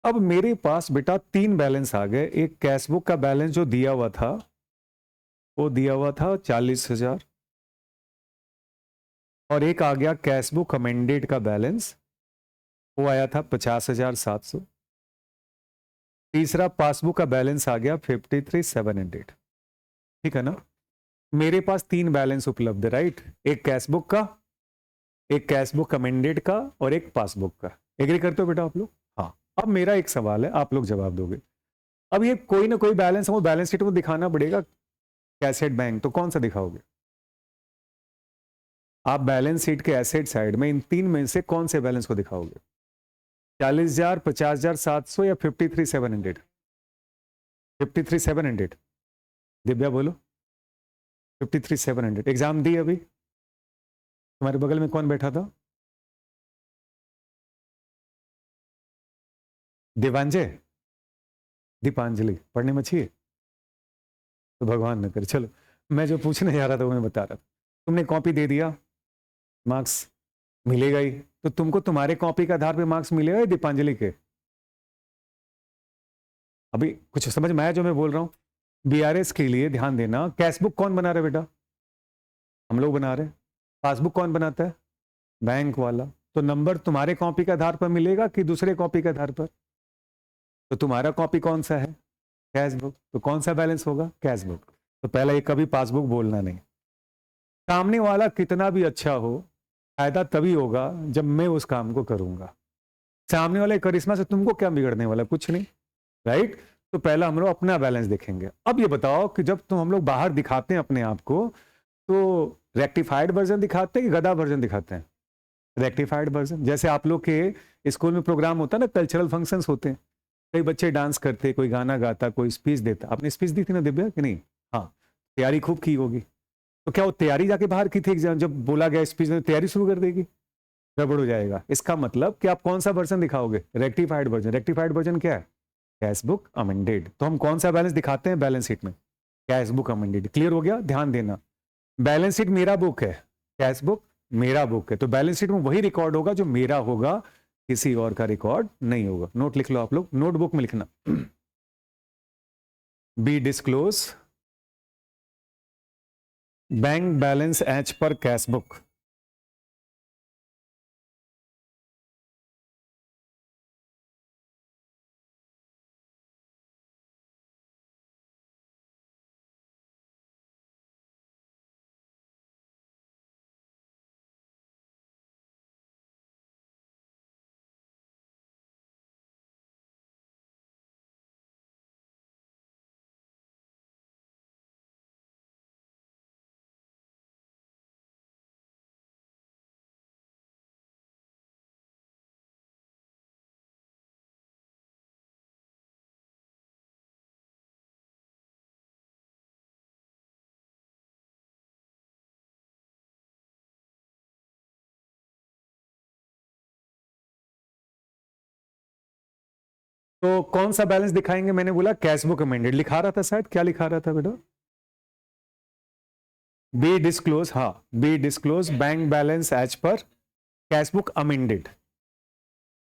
अब मेरे पास बेटा 3 बैलेंस आ गए। एक कैशबुक का बैलेंस जो दिया हुआ था, वो दिया हुआ था 40,000, और एक आ गया कैशबुक अमेंडेड का बैलेंस, वो आया था 50,700। तीसरा पासबुक का बैलेंस आ गया 53,700। ठीक है ना? मेरे पास 3 बैलेंस उपलब्ध है, राइट? एक कैशबुक का, एक कैशबुक अमेंडेड का, और एक पासबुक का। एग्री करते हो बेटा आप लोग? हाँ। अब मेरा एक सवाल है, आप लोग जवाब दोगे। अब ये कोई ना कोई बैलेंस हमको बैलेंस शीट में दिखाना पड़ेगा, कैसेट बैंक, तो कौन सा दिखाओगे आप? बैलेंस शीट के एसेट साइड में इन 3 में से कौन से बैलेंस को दिखाओगे? 40,000, 50,700 या 53,700? 53,700। दिव्या बोलो। 53,700। एग्जाम दी अभी? तुम्हारे बगल में कौन बैठा था? देवांजय, दीपांजलि, पढ़ने में अच्छी है तो भगवान न करे। चलो, मैं जो पूछने जा रहा था वो मैं बता रहा था। तुमने कॉपी दे दिया, मार्क्स मिलेगा ही। तो तुमको तुम्हारे कॉपी के आधार पे मार्क्स मिलेगा या दीपांजलि के? अभी कुछ समझ में आया जो मैं बोल रहा हूं? बीआरएस के लिए ध्यान देना, कैशबुक कौन बना रहा है बेटा? हम लोग बना रहे हैं। पासबुक कौन बनाता है? बैंक वाला। तो नंबर तुम्हारे कॉपी के आधार पर मिलेगा कि दूसरे कॉपी के आधार पर? तो तुम्हारा कॉपी कौन सा है? Cash book. तो कौन सा बैलेंस होगा? Cash book. तो पहला एक कभी पासबुक बोलना नहीं। सामने वाला कितना भी अच्छा हो, फायदा तभी होगा जब मैं उस काम को करूंगा। सामने वाले करिश्मा से तुमको क्या बिगड़ने वाला? कुछ नहीं, राइट? तो पहला हम लोग अपना बैलेंस देखेंगे। अब ये बताओ कि जब तुम हम लोग बाहर दिखाते हैं अपने आप को, तो रेक्टिफाइड वर्जन दिखाते हैं कि गधा वर्जन दिखाते हैं? Rectified version. जैसे आप लोग के स्कूल में प्रोग्राम होता है ना, कल्चरल फंक्शंस होते हैं, कई बच्चे डांस करते, कोई गाना गाता, कोई स्पीच देता। आपने स्पीच दी थी ना दिव्या कि नहीं? हाँ, तैयारी खूब की होगी। तो क्या वो तैयारी जाके बाहर की थी एग्जाम? जब बोला गया स्पीच में तैयारी शुरू कर देगी, गड़बड़ हो जाएगा। इसका मतलब कि आप कौन सा वर्जन दिखाओगे? Rectified version. रेक्टिफाइड वर्जन क्या है? Cash book amended. तो हम कौन सा बैलेंस दिखाते हैं बैलेंस शीट में? Cash book amended. क्लियर हो गया? ध्यान देना, बैलेंस शीट मेरा बुक है, कैश बुक मेरा बुक है, तो बैलेंस शीट में वही रिकॉर्ड होगा जो मेरा होगा, किसी और का रिकॉर्ड नहीं होगा। नोट लिख लो आप लोग, नोटबुक में लिखना। Be disclose bank balance as per cash book. तो कौन सा बैलेंस दिखाएंगे? मैंने बोला कैश बुक अमेंडेड। लिखा रहा था शायद, क्या लिखा रहा था बेटा? बी डिस्क्लोज, हाँ, B disclose bank balance as per cash book amended.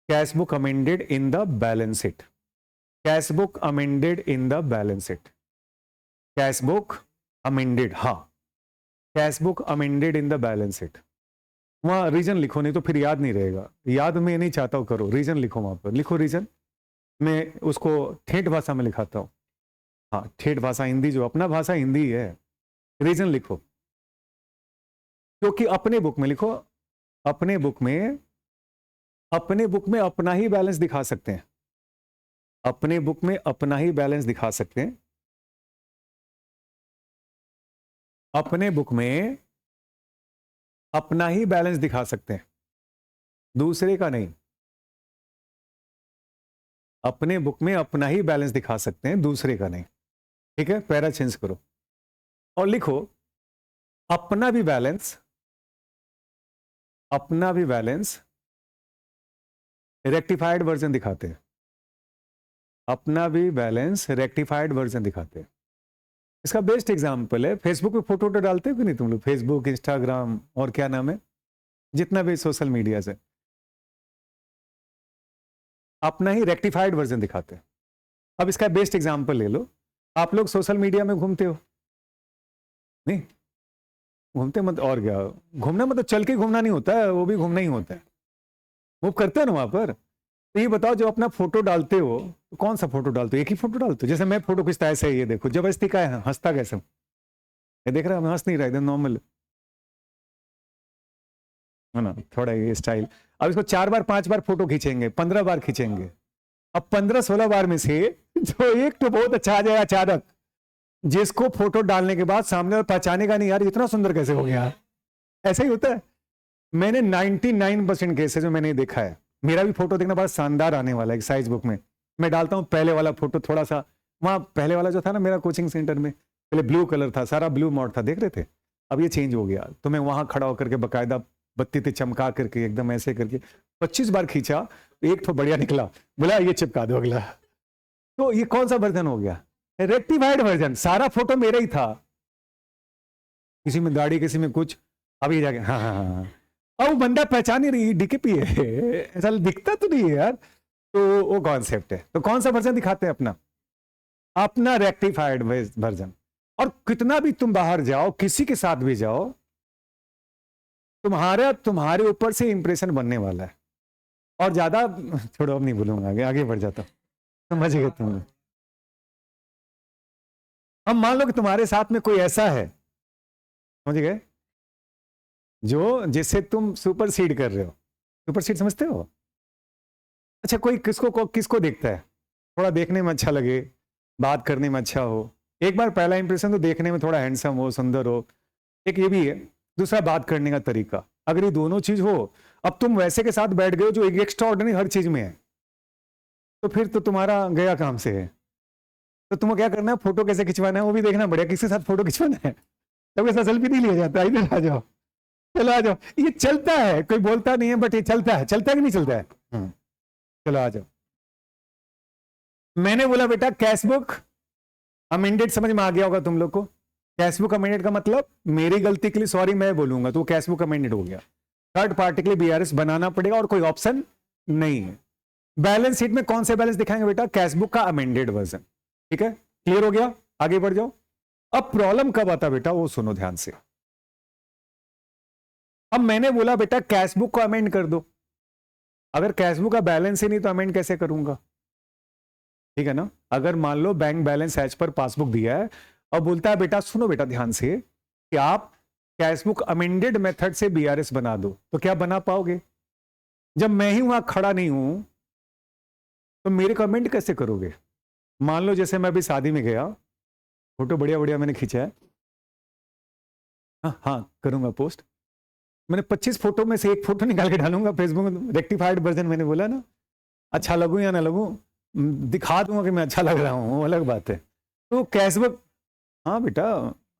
Cash book amended in the balance sheet. Cash book amended in the balance sheet. Cash book amended, हाँ, cash book amended in the balance sheet. वहां reason लिखो, नहीं तो फिर याद नहीं रहेगा। याद मैं नहीं चाहता हूं, करो रीजन लिखो, वहां पर लिखो रीजन। मैं उसको ठेठ भाषा में लिखाता हूं। हाँ, ठेठ भाषा हिंदी, जो अपना भाषा हिंदी है। रीजन लिखो, क्योंकि अपने बुक में लिखो। अपने बुक में, अपने बुक में अपना ही बैलेंस दिखा सकते हैं। अपने बुक में अपना ही बैलेंस दिखा सकते हैं। अपने बुक में अपना ही बैलेंस दिखा सकते हैं, दूसरे का नहीं। अपने बुक में अपना ही बैलेंस दिखा सकते हैं, दूसरे का नहीं। ठीक है, पैरा चेंज करो और लिखो अपना भी बैलेंस, अपना भी बैलेंस रेक्टिफाइड वर्जन दिखाते हैं। अपना भी बैलेंस रेक्टिफाइड वर्जन दिखाते हैं। इसका बेस्ट एग्जांपल है, फेसबुक पे फोटो तो डालते हो कि नहीं तुम लोग? फेसबुक, इंस्टाग्राम और क्या नाम है, जितना भी सोशल मीडिया से, अपना ही रेक्टिफाइड वर्जन दिखाते हैं। अब इसका बेस्ट एग्जांपल ले लो। आप लोग सोशल मीडिया में घूमते हो? नहीं घूमते मत, और क्या घूमना मतलब चल के घूमना नहीं होता है, वो भी घूमना ही होता है। मूव करते हो ना वहां पर। तो ये बताओ, जो अपना फोटो डालते हो तो कौन सा फोटो डालते हो? एक ही फोटो डालते हो? जैसे मैं फोटो खींचता ऐसे, ये देखो जबरदस्ती का है, हंसता कैसे? ये देख रहा है, हंस नहीं रहा, एकदम नॉर्मल है ना, थोड़ा ये स्टाइल। अब इसको 4 बार 5 बार फोटो खींचेंगे, 15 बार खींचेंगे। अब 15-16 बार में से जो एक तो बहुत अच्छा आ जाएगा अचानक, जिसको फोटो डालने के बाद सामने और पहचानेगा नहीं, यार इतना सुंदर कैसे हो गया। ऐसा ही होता है। मैंने 99% केसेस में मैंने देखा है। मेरा भी फोटो देखना बड़ा शानदार आने वाला है एक साइज बुक में। मैं डालता हूँ पहले वाला फोटो, थोड़ा सा वहां पहले वाला जो था ना मेरा कोचिंग सेंटर में, पहले ब्लू कलर था, सारा ब्लू मॉड था, देख रहे थे। अब ये चेंज हो गया, तो मैं वहां खड़ा होकर के बकायदा बत्ती ते चमका करके एकदम ऐसे करके 25 बार खींचा, एक तो बढ़िया निकला, बोला ये चिपका दो अगला। तो ये कौन सा वर्जन हो गया? Rectified version. सारा फोटो मेरा ही था, किसी में दाढ़ी, किसी में कुछ। अभी जाके हाँ हाँ हाँ, अब वो बंदा पहचान ही रही, डीकेपी है, ऐसा दिखता तो नहीं है यार। तो वो कॉन्सेप्ट है। तो कौन सा वर्जन दिखाते हैं? अपना, अपना रेक्टिफाइड वर्जन। और कितना भी तुम बाहर जाओ, किसी के साथ भी जाओ, तुम्हारे ऊपर से इंप्रेशन बनने वाला है। और ज्यादा छोड़ो, अब नहीं बोलूंगा, आगे आगे बढ़ जाता, समझ गए तुम। अब मान लो कि तुम्हारे साथ में कोई ऐसा है, समझ गए, जो जिससे तुम सुपर सीड कर रहे हो। सुपर सीड समझते हो? अच्छा, कोई किसको देखता है, थोड़ा देखने में अच्छा लगे, बात करने में अच्छा हो। एक बार पहला इंप्रेशन तो देखने में थोड़ा हैंडसम हो, सुंदर हो, एक ये भी है, दूसरा बात करने का तरीका। अगर ये दोनों चीज हो, अब तुम वैसे के साथ बैठ गए हो जो एक एक्स्ट्रा ऑर्डिनरी हर चीज में है, तो फिर तो तुम्हारा गया काम से है। तो तुम्हें क्या करना है, फोटो कैसे खिंचवाना है वो भी देखना पड़ेगा, किसके साथ फोटो खिंचवाना है। तब ऐसा सेल्फी नहीं लिया जाता, इधर आ जाओ, चलो आ जाओ, ये चलता है, कोई बोलता नहीं है बट ये चलता है। चलता है कि नहीं चलता है? चलो आ जाओ। मैंने बोला बेटा कैशबुक अमेंडेड, समझ में आ गया होगा तुम लोग को। कैशबुक अमेंडेड का मतलब मेरी गलती के लिए सॉरी मैं बोलूंगा तो कैशबुक अमेंडेड हो गया। थर्ड पार्टी के लिए बीआरएस बनाना पड़ेगा और कोई ऑप्शन नहीं है। बैलेंस शीट में कौन से बैलेंस दिखाएंगे बेटा? कैशबुक का अमेंडेड वर्जन। ठीक है, क्लियर हो गया? आगे बढ़ जाओ। अब प्रॉब्लम कब आता बेटा वो सुनो ध्यान से। अब मैंने बोला बेटा कैशबुक को अमेंड कर दो, अगर कैशबुक का बैलेंस ही नहीं तो अमेंड कैसे करूंगा? ठीक है ना। अगर मान लो bank balance as per passbook दिया है और बोलता है बेटा सुनो बेटा ध्यान से कि आप कैशबुक अमेंडेड मेथड से बीआरएस बना दो, तो क्या बना पाओगे? जब मैं ही वहां खड़ा नहीं हूं तो मेरे को अमेंड कैसे करोगे? मान लो जैसे मैं अभी शादी में गया, फोटो बढ़िया बढ़िया मैंने खींचा है, हाँ करूंगा पोस्ट, मैंने 25 फोटो में से एक फोटो निकाल के डालूंगा फेसबुक में, रेक्टिफाइड वर्जन मैंने बोला ना। अच्छा लगूं या ना लगूं, दिखा दूंगा कि मैं अच्छा लग रहा हूं, वो अलग बात है। तो कैशबुक, हाँ बेटा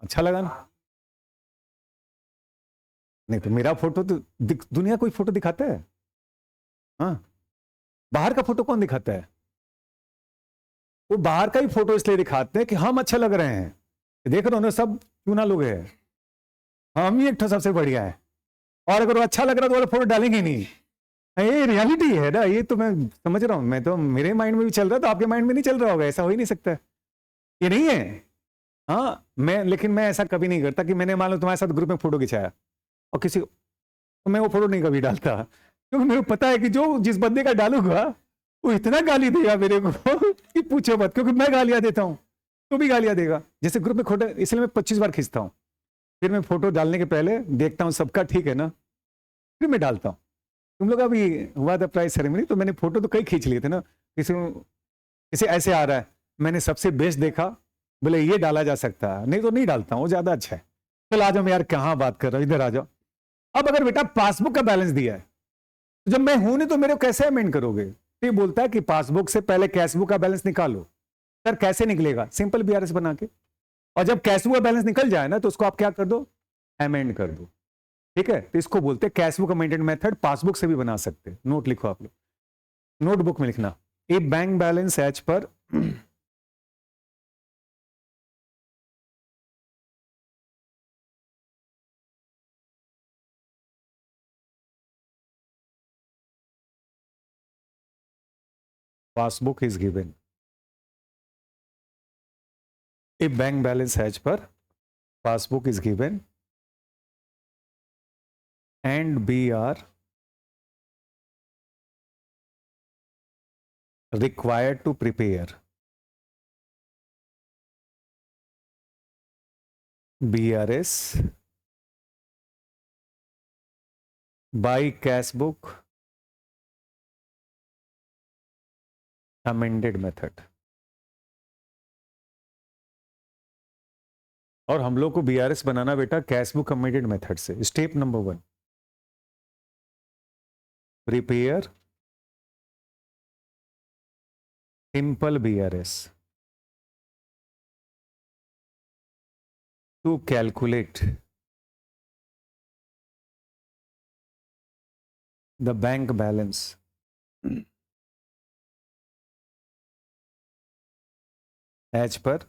अच्छा लगा ना। नहीं तो मेरा फोटो तो दुनिया कोई फोटो दिखाता है? हाँ, बाहर का फोटो कौन दिखाता है? वो बाहर का ही फोटो इसलिए दिखाते हैं कि हम अच्छे लग रहे हैं, देख रहे हो ना सब चूना लोग हैं, हम ही एक तो सबसे बढ़िया है। और अगर वो अच्छा लग रहा तो वो फोटो डालेंगे नहीं। ये रियलिटी है ना, ये तो मैं समझ रहा हूं, मैं तो मेरे माइंड में भी चल रहा तो आपके माइंड में नहीं चल रहा होगा, ऐसा हो ही नहीं सकता। ये नहीं है। हाँ मैं, लेकिन मैं ऐसा कभी नहीं करता कि मैंने मान लो तुम्हारे साथ ग्रुप में फोटो खिंचाया और किसी, तो मैं वो फोटो नहीं कभी डालता, क्योंकि मेरे को पता है कि जो जिस बंदे का डालूंगा वो इतना गाली देगा मेरे को कि पूछो मत, क्योंकि मैं गालियां देता हूँ तो भी गालियां देगा। जैसे ग्रुप में फोटो, इसलिए मैं 25 बार खींचता हूँ, फिर मैं फोटो डालने के पहले देखता हूँ सबका ठीक है ना, फिर मैं डालता हूँ। तुम लोग अभी हुआ था प्राइज सेरेमनी, तो मैंने फोटो तो कई खींच लिए थे ना, किसी ऐसे आ रहा है, मैंने सबसे बेस्ट देखा, बोले ये डाला जा सकता है, नहीं तो नहीं डालता हूँ, वो ज्यादा अच्छा है। चल आ जाओ, मैं यार कहाँ बात कर रहा हूँ, इधर आ जाओ। अब अगर बेटा पासबुक का बैलेंस दिया है, तो जब मैं हूं नहीं तो मेरे को कैसे अमेंड करोगे? तो ये बोलता है कि पासबुक से पहले कैशबुक का बैलेंस निकालो। सर कैसे निकलेगा? सिंपल बीआरएस बना के, और जब कैशबुक का बैलेंस निकल जाए ना तो उसको आप क्या कर दो, अमेंड कर दो। ठीक है, तो इसको बोलते हैं कैशबुक अमेंडेड मेथड। पासबुक से भी बना सकते हैं, नोट लिखो आप लोग, नोटबुक में लिखना, a bank balance as per passbook is given. A bank balance as per passbook is given and we are required to prepare BRS by cashbook amended method. और हम लोग को बीआरएस बनाना बेटा कैशबुक अमेंडेड मेथड से। Step number 1, prepare simple BRS to calculate the bank balance as per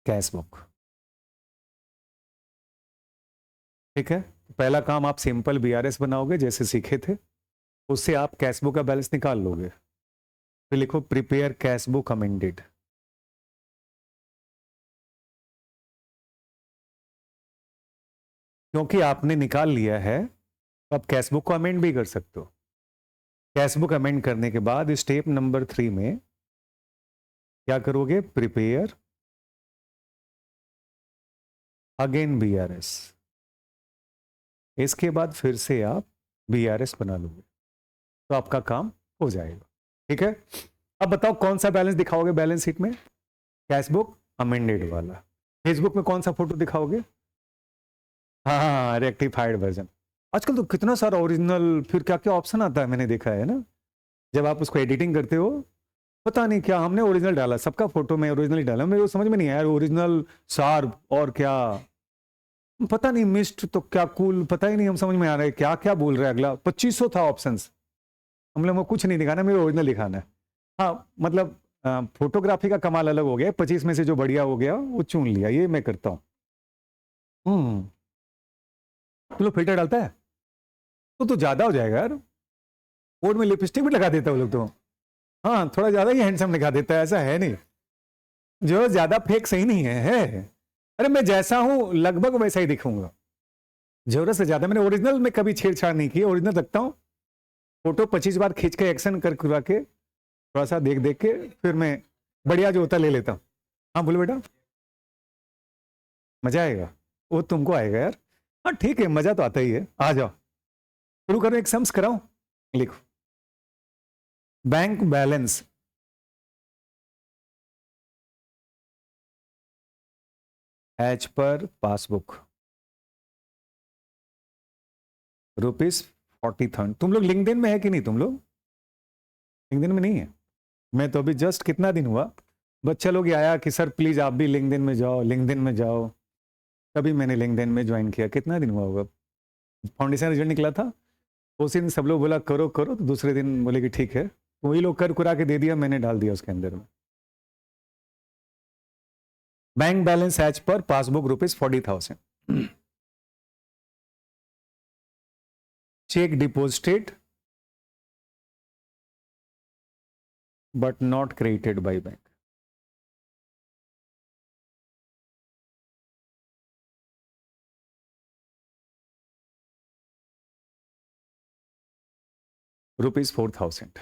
cashbook. ठीक है, पहला काम आप सिंपल बीआरएस बनाओगे जैसे सीखे थे, उससे आप कैशबुक का बैलेंस निकाल लोगे। फिर लिखो प्रिपेयर कैशबुक अमेंडेड। क्योंकि आपने निकाल लिया है तो आप कैशबुक को अमेंड भी कर सकते हो। कैशबुक अमेंड करने के बाद स्टेप नंबर 3 में क्या करोगे, प्रिपेयर अगेन बीआरएस। इसके बाद फिर से आप बीआरएस बना लोगे तो आपका काम हो जाएगा। ठीक है, अब बताओ कौन सा बैलेंस दिखाओगे बैलेंस शीट में? कैशबुक अमेंडेड वाला। फेसबुक में कौन सा फोटो दिखाओगे? हाँ, रेक्टिफाइड वर्जन। आजकल तो कितना सारा ओरिजिनल, फिर क्या क्या ऑप्शन आता है, मैंने देखा है ना, जब आप उसको एडिटिंग करते हो, पता नहीं क्या हमने ओरिजिनल डाला, सबका फोटो में ओरिजिनल ही डाला, मेरे को समझ में नहीं आया ओरिजिनल शार्प और क्या, पता नहीं मिस्ट तो क्या कूल, पता ही नहीं, हम समझ में आ रहा है क्या क्या बोल रहे हैं अगला। 2500 था ऑप्शंस, हम लोग को कुछ नहीं दिखाना, मेरे ओरिजिनल दिखाना है। हाँ मतलब फोटोग्राफी का कमाल अलग हो गया, 25 में से जो बढ़िया हो गया वो चुन लिया, ये मैं करता हूँ। तुम लोग फिल्टर डालता है तो ज्यादा हो जाएगा यार, बोर्ड में लिपस्टिक भी लगा देता है वो लोग तो। हाँ थोड़ा ज्यादा ही हैंडसम दिखा देता है, ऐसा है नहीं, जो ज्यादा फेक सही नहीं है। अरे मैं जैसा हूं लगभग वैसा ही दिखूंगा, जरूरत से ज्यादा। मैंने ओरिजिनल में कभी छेड़छाड़ नहीं की, ओरिजिनल रखता हूँ, फोटो 25 बार खींच के एक्शन कर करवा के, थोड़ा सा देख देख के फिर मैं बढ़िया जो होता ले लेता हूँ। हाँ बोलो बेटा, मजा आएगा, वो तुमको आएगा यार। हाँ ठीक है, मजा तो आता ही है, आ जाओ शुरू करो, एक सम्स कराओ, लिखो bank balance as per passbook ₹40,000। तुम लोग लिंक्डइन में है कि नहीं? तुम लोग लिंक्डइन में नहीं है? मैं तो अभी जस्ट कितना दिन हुआ, बच्चा लोग आया कि सर प्लीज आप भी लिंक्डइन में जाओ, लिंक्डइन में जाओ, तभी मैंने लिंक्डइन में ज्वाइन किया। कितना दिन हुआ होगा, फाउंडेशन रिजल्ट निकला था उस दिन, सब लोग बोला करो करो, तो दूसरे दिन बोले कि ठीक है, वही लोग कर कुरा के दे दिया, मैंने डाल दिया उसके अंदर में। Bank balance as per passbook ₹40,000। Cheque deposited but not created by bank. ₹4,000.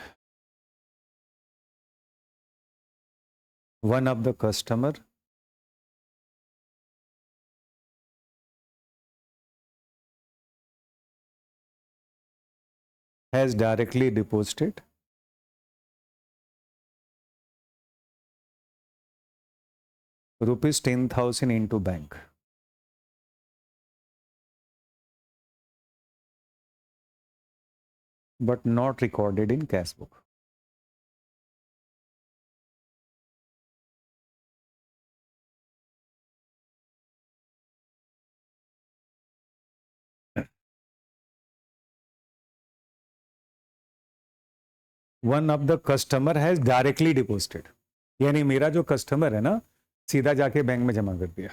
One of the customer has directly deposited ₹10,000 into bank. But not recorded in cash book. One of the customer has directly deposited. यानी मेरा जो customer है ना, सीधा जाके bank में जमा कर दिया।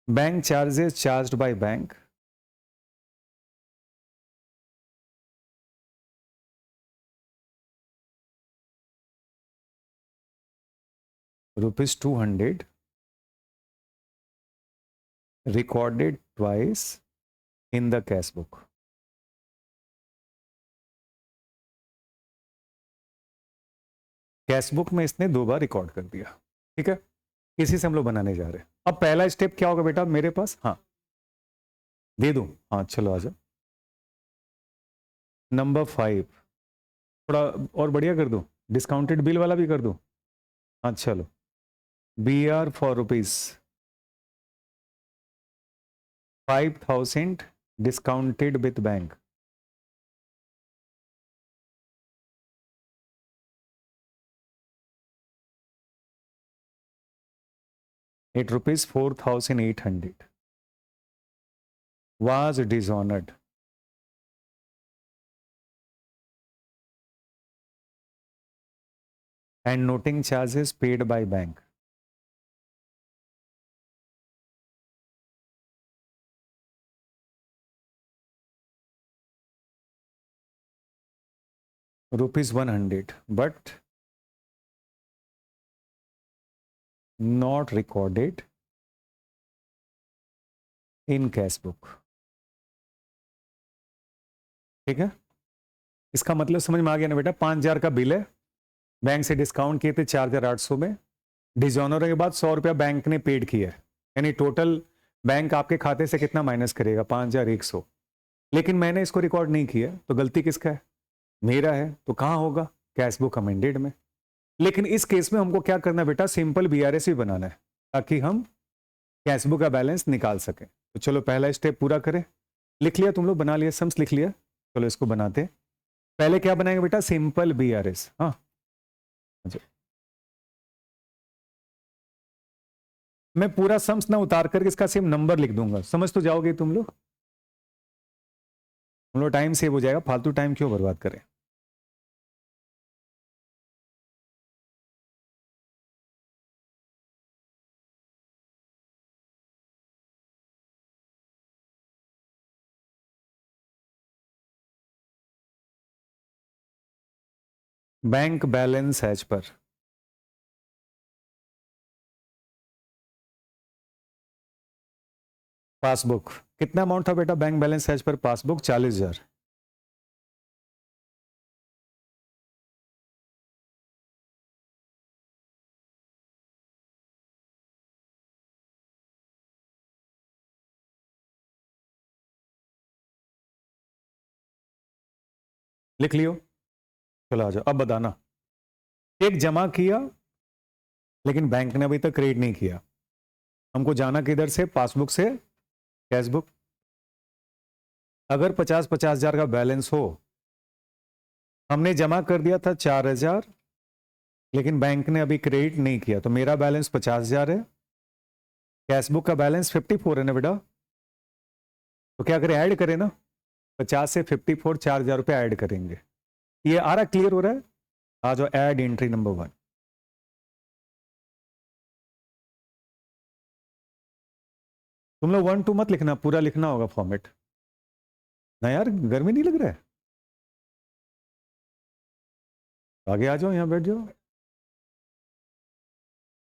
Bank charges charged by bank ₹200 recorded twice in the cash book. Cash book में इसने 2 बार रिकॉर्ड कर दिया, ठीक है, इसी से हम लोग बनाने जा रहे हैं। अब पहला स्टेप क्या होगा बेटा मेरे पास? हाँ दे दूं, हाँ चलो आ जाओ। नंबर 5 थोड़ा और बढ़िया कर दूं, डिस्काउंटेड बिल वाला भी कर दूं। हाँ चलो, BR for ₹5,000 discounted with bank. At ₹4,800 was dishonored and noting charges paid by bank. ₹100 but not recorded in cash book. ठीक है, इसका मतलब समझ में आ गया ना बेटा? 5,000 का बिल है, बैंक से डिस्काउंट किए थे 4,800 में, डिजॉनर के बाद ₹100 बैंक ने पेड किया है, यानी टोटल बैंक आपके खाते से कितना माइनस करेगा? 5,100। लेकिन मैंने इसको रिकॉर्ड नहीं किया, तो गलती किसका है? मेरा है। तो कहाँ होगा? कैश बुक अमेंडेड में। लेकिन इस केस में हमको क्या करना है बेटा, सिंपल बीआरएस ही बनाना है ताकि हम कैशबुक का बैलेंस निकाल सकें। तो चलो पहला स्टेप पूरा करें। लिख लिया तुम लोग, बना लिया, सम्स लिख लिया। चलो इसको बनाते। पहले क्या बनाएंगे बेटा, सिंपल बीआरएस। हाँ मैं पूरा सम्स ना उतार करके इसका सिर्फ नंबर लिख दूंगा, समझ तो जाओगे तुम लोग। हम लोग टाइम सेव हो जाएगा, फालतू टाइम क्यों बर्बाद करें। Bank balance as per passbook कितना अमाउंट था बेटा, bank balance as per passbook 40,000। लिख लियो। चलो आ जाओ, अब बताना। चेक जमा किया लेकिन बैंक ने अभी तक क्रेडिट नहीं किया। हमको जाना किधर से, पासबुक से कैशबुक। अगर 50,000 का बैलेंस हो, हमने जमा कर दिया था 4,000 लेकिन बैंक ने अभी क्रेडिट नहीं किया, तो मेरा बैलेंस 50,000 है, कैशबुक का बैलेंस 54 है ना बेटा। तो क्या करें, ऐड करें ना, 50 से 54 4,000 रुपये ऐड करेंगे। ये आ रहा, क्लियर हो रहा है। आ जाओ, ऐड एंट्री नंबर 1। तुम लोग 1 2 मत लिखना, पूरा लिखना होगा फॉर्मेट ना यार, गर्मी नहीं लग रहा है। आगे आ जाओ, यहां बैठ जाओ।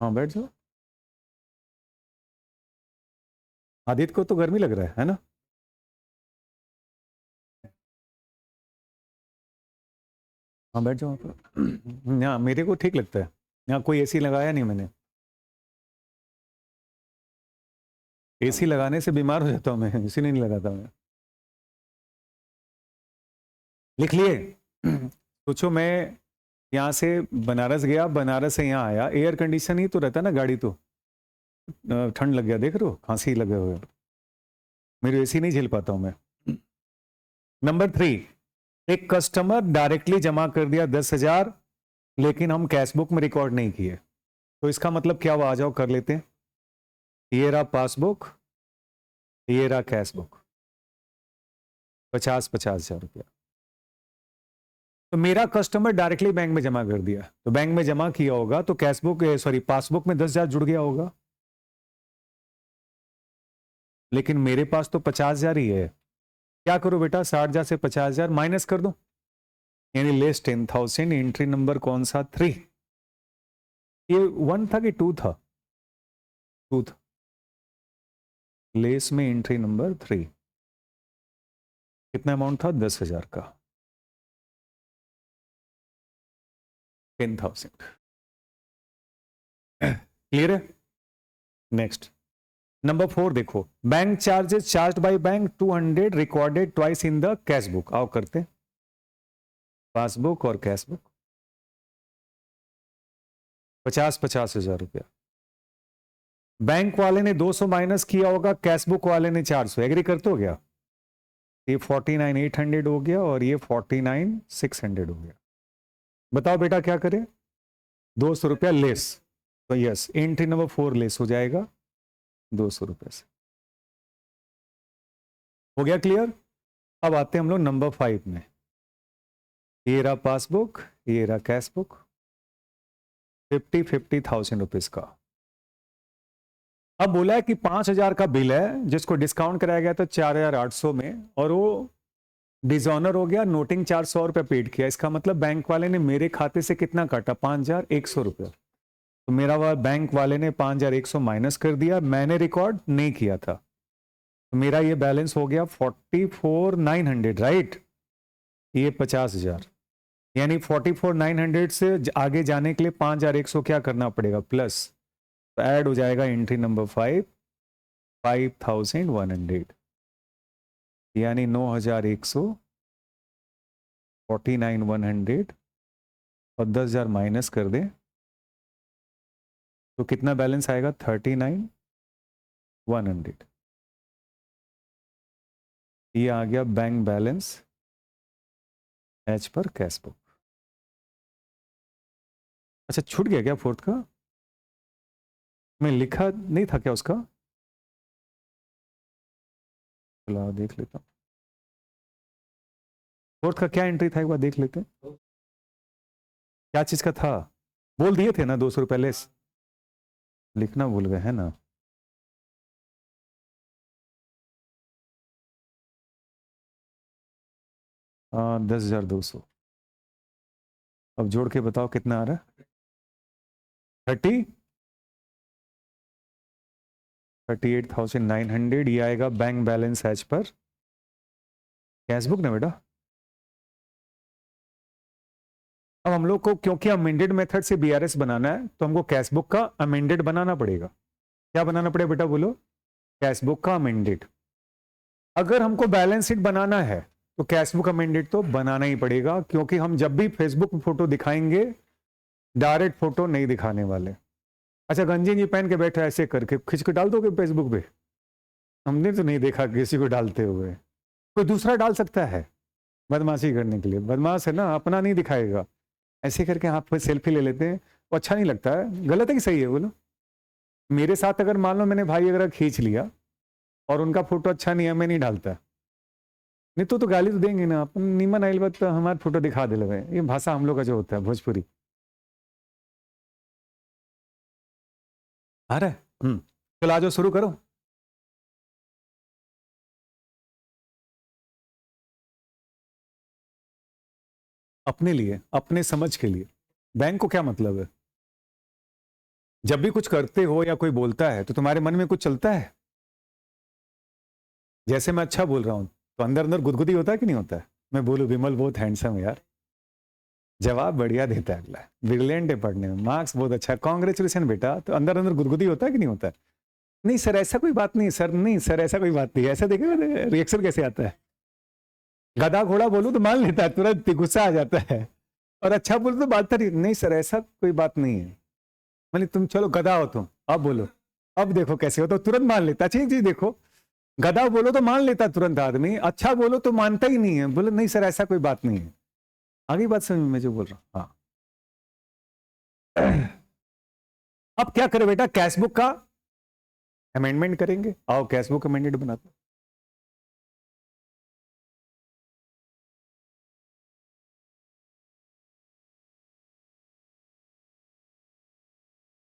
हाँ बैठ जाओ। आदित्य को तो गर्मी लग रहा है ना। हाँ बैठ जाओ पर। यहाँ मेरे को ठीक लगता है, यहाँ कोई एसी लगाया नहीं मैंने। एसी लगाने से बीमार हो जाता हूँ मैं, इसीलिए नहीं लगाता मैं। लिख लिए। सोचो मैं यहाँ से बनारस गया, बनारस से यहाँ आया, एयर कंडीशन ही तो रहता ना गाड़ी, तो ठंड लग गया, देख रहे हो खांसी लगे हुए, मेरी एसी नहीं झेल पाता हूँ मैं। नंबर 3, एक कस्टमर डायरेक्टली जमा कर दिया 10,000 लेकिन हम कैशबुक में रिकॉर्ड नहीं किए, तो इसका मतलब क्या हुआ, आ जाओ कर लेते हैं। ये रहा पासबुक, ये रहा कैशबुक, 50,000 तो मेरा कस्टमर डायरेक्टली बैंक में जमा कर दिया, तो बैंक में जमा किया होगा तो कैशबुक सॉरी पासबुक में 10,000 जुड़ गया होगा, लेकिन मेरे पास तो 50,000 ही है। क्या करो बेटा, 60,000 से 50,000 माइनस कर दो, यानी लेस 10,000। एंट्री नंबर कौन सा, 3। ये 1 था कि 2 था, 2 था। लेस में एंट्री नंबर 3, कितना अमाउंट था, 10,000 का, 10,000। क्लियर है। नेक्स्ट नंबर 4 देखो, bank charges charge by bank 200 recorded twice in the cashbook. आओ करते, पासबुक और कैशबुक। 50,000 रुपया बैंक वाले ने 200 माइनस किया होगा, कैशबुक वाले ने 400। एग्री करते हो गया, ये 49,800 हो गया और ये 49,600 हो गया। बताओ बेटा क्या करें, 200 रुपया लेस, तो यस एंट्री नंबर 4 लेस हो जाएगा 200 रुपये से। हो गया क्लियर। अब आते हैं हम लोग नंबर 5 में। ये रहा पासबुक, ये रहा कैशबुक, 50,000 रुपीज का। अब बोला है कि 5,000 का बिल है जिसको डिस्काउंट कराया गया था 4,800 में, और वो डिजॉनर हो गया, नोटिंग चार्ज 100 रुपया पेड किया। इसका मतलब बैंक वाले ने मेरे खाते से कितना काटा, 5,100 रुपया। तो मेरा बैंक वाले ने 5,100 माइनस कर दिया, मैंने रिकॉर्ड नहीं किया था, तो मेरा ये बैलेंस हो गया 44,900, राइट। ये 50,000, यानी 44,900 से आगे जाने के लिए 5,100 क्या करना पड़ेगा, प्लस, तो ऐड हो जाएगा एंट्री नंबर 5, 5,100, यानी 9,100, 49,100 और 10,000 माइनस कर दें तो कितना बैलेंस आएगा? 39,100। ये आ गया bank balance as per cash book. अच्छा, छूट गया क्या फोर्थ का? मैं लिखा नहीं था क्या उसका? चलो देख लेता हूँ, फोर्थ का क्या एंट्री था, एक बार देख लेते हैं। क्या चीज का था? बोल दिए थे ना 200 रुपये लेस। लिखना भूल गए है ना? हाँ, 10,200। अब जोड़ के बताओ कितना आ रहा है? 38,900। ये आएगा bank balance as per cash book ना बेटा। अब हम लोग को क्योंकि अमेंडेड मेथड से बीआरएस बनाना है, तो हमको कैश बुक का अमेंडेड बनाना पड़ेगा। क्या बनाना पड़ेगा बेटा, बोलो? कैश बुक का अमेंडेड। अगर हमको बैलेंस शीट बनाना है तो कैश बुक अमेंडेड तो बनाना ही पड़ेगा, क्योंकि हम जब भी फेसबुक में फोटो दिखाएंगे डायरेक्ट फोटो नहीं दिखाने वाले। अच्छा, गंजी जी पहन के बैठे ऐसे करके खींच के डाल दोगे फेसबुक पे? हमने तो नहीं देखा किसी को डालते हुए। कोई दूसरा डाल सकता है बदमाशी करने के लिए, बदमाश है ना, अपना नहीं दिखाएगा। ऐसे करके आप सेल्फी ले लेते हैं, वो अच्छा नहीं लगता है। गलत है कि सही है बोलो? मेरे साथ अगर मान लो मैंने भाई अगर खींच लिया और उनका फोटो अच्छा नहीं है, मैं नहीं डालता। नहीं तो गाली तो देंगे ना, अपन नीमन आइल बात तो हमारे फोटो दिखा दे लगे। ये भाषा हम लोग का जो होता है भोजपुरी। आ रहा है? चलो आ जाओ, शुरू करो। अपने लिए, अपने समझ के लिए। बैंक को क्या मतलब है? जब भी कुछ करते हो या कोई बोलता है तो तुम्हारे मन में कुछ चलता है। जैसे मैं अच्छा बोल रहा हूं तो अंदर अंदर गुदगुदी होता है कि नहीं होता है? मैं बोलूं विमल बहुत हैंडसम है यार, जवाब बढ़िया देता है अगला, ब्रिलियंट है पढ़ने में, मार्क्स बहुत अच्छा, कांग्रेचुलेशन बेटा, तो अंदर अंदर गुदगुदी होता है कि नहीं होता है? नहीं सर ऐसा कोई बात नहीं सर, नहीं सर ऐसा कोई बात नहीं, ऐसा देखो रिएक्शन कैसे आता है। गधा घोड़ा बोलूं तो मान लेता है, तुरंत गुस्सा आ जाता है। और अच्छा बोलो तो बात नहीं सर ऐसा कोई बात नहीं है। मतलब तुम चलो गधा हो तुम, अब बोलो, अब देखो कैसे हो, तो तुरंत मान लेता। अच्छी चीज देखो, गधा बोलो तो मान लेता तुरंत आदमी, अच्छा बोलो तो मानता ही नहीं है, बोलो नहीं सर ऐसा कोई बात नहीं है। आगे बात समझ में मैं जो बोल रहा हूं। हाँ, अब क्या करें बेटा, कैशबुक का अमेंडमेंट करेंगे। आओ कैशबुक अमेंडेड बनाते हैं।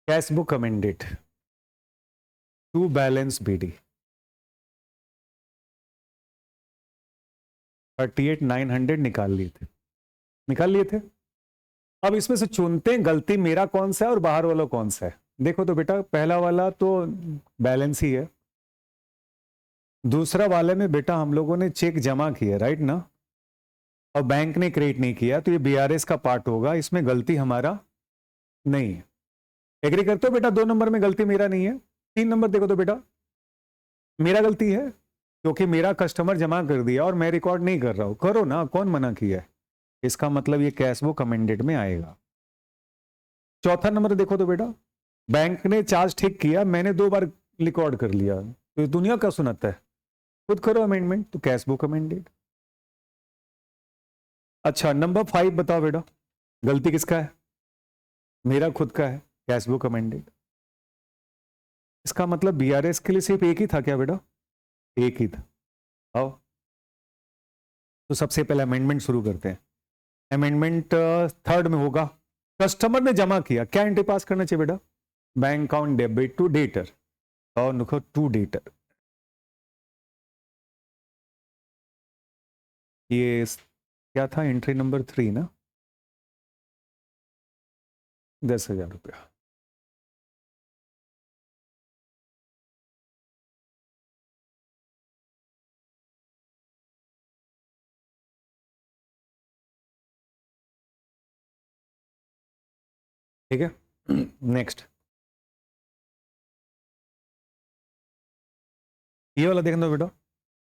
Cashbook amended to balance BD 38,900 निकाल लिए थे, निकाल लिए थे। अब इसमें से चुनते हैं गलती मेरा कौन सा है और बाहर वाला कौन सा है। देखो तो बेटा, पहला वाला तो बैलेंस ही है, दूसरा वाले में बेटा हम लोगों ने चेक जमा किया, राइट ना, और बैंक ने क्रेडिट नहीं किया, तो ये बीआरएस का पार्ट होगा, इसमें गलती हमारा नहीं है। एग्री करते हो बेटा? 2 नंबर में गलती मेरा नहीं है। 3 नंबर देखो तो बेटा, मेरा गलती है क्योंकि मेरा कस्टमर जमा कर दिया और मैं रिकॉर्ड नहीं कर रहा हूं। करो ना, कौन मना किया है? इसका मतलब ये कैश बुक अमेंडेड में आएगा। चौथा नंबर देखो तो बेटा, बैंक ने चार्ज ठीक किया, मैंने 2 बार रिकॉर्ड कर लिया, तो दुनिया का सुनाता है, खुद करो अमेंडमेंट, तो कैश बुक अमेंडेड। अच्छा, नंबर 5 बताओ बेटा, गलती किसका है? मेरा खुद का है, कैश बुक अमेंडेड। इसका मतलब बीआरएस के लिए सिर्फ एक ही था क्या बेटा? एक ही था। आओ तो सबसे पहले अमेंडमेंट शुरू करते हैं। अमेंडमेंट थर्ड में होगा, कस्टमर ने जमा किया, क्या एंट्री पास करना चाहिए बेटा? Bank account debit to debtor, और लिखो टू डेटर। ये क्या था? एंट्री नंबर 3 ना, 10,000 रुपया। ठीक है, नेक्स्ट ये वाला देखना बेटा,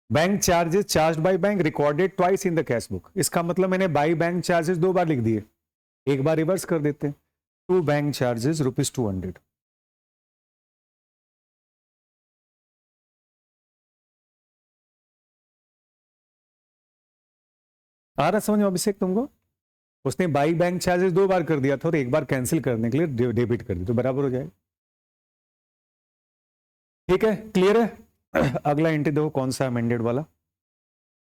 bank charges charge by bank recorded twice in the cash book. इसका मतलब मैंने बाई बैंक चार्जेस 2 बार लिख दिए, एक बार रिवर्स कर देते हैं। To bank charges ₹200। आ रहा समझ में अभिषेक तुमको? उसने बाई बैंक चार्जेस 2 बार कर दिया था और एक बार कैंसिल करने के लिए डेबिट कर दी, तो बराबर हो जाएगा। ठीक है, क्लियर है? अगला एंट्री देखो कौन सा अमेंडेड वाला,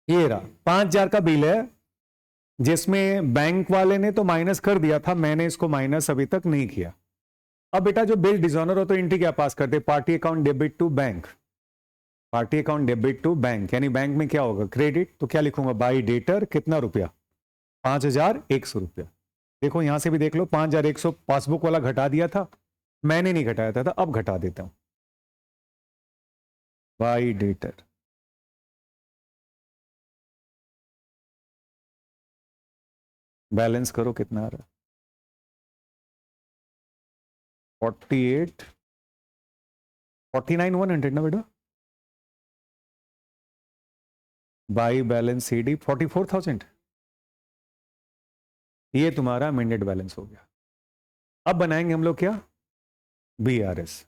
ये रहा 5,000 का बिल है, जिसमें बैंक वाले ने तो माइनस कर दिया था, मैंने इसको माइनस अभी तक नहीं किया। अब बेटा जो बिल डिसऑनर हो तो एंट्री क्या पास करते, party account debit to bank, party account debit to bank, यानी बैंक में क्या होगा, क्रेडिट, तो क्या लिखूंगा, बाई डेटर कितना रुपया, 5,100 रुपया। देखो यहां से भी देख लो, 5,100 पासबुक वाला घटा दिया था, मैंने नहीं घटाया था, अब घटा देता हूं, बाई डेटर, बैलेंस करो कितना आ रहा है, 48 49,100 ना बेटा, बाई बैलेंस सीडी 44,000, ये तुम्हारा अमेंडेड बैलेंस हो गया। अब बनाएंगे हम लोग क्या, BRS.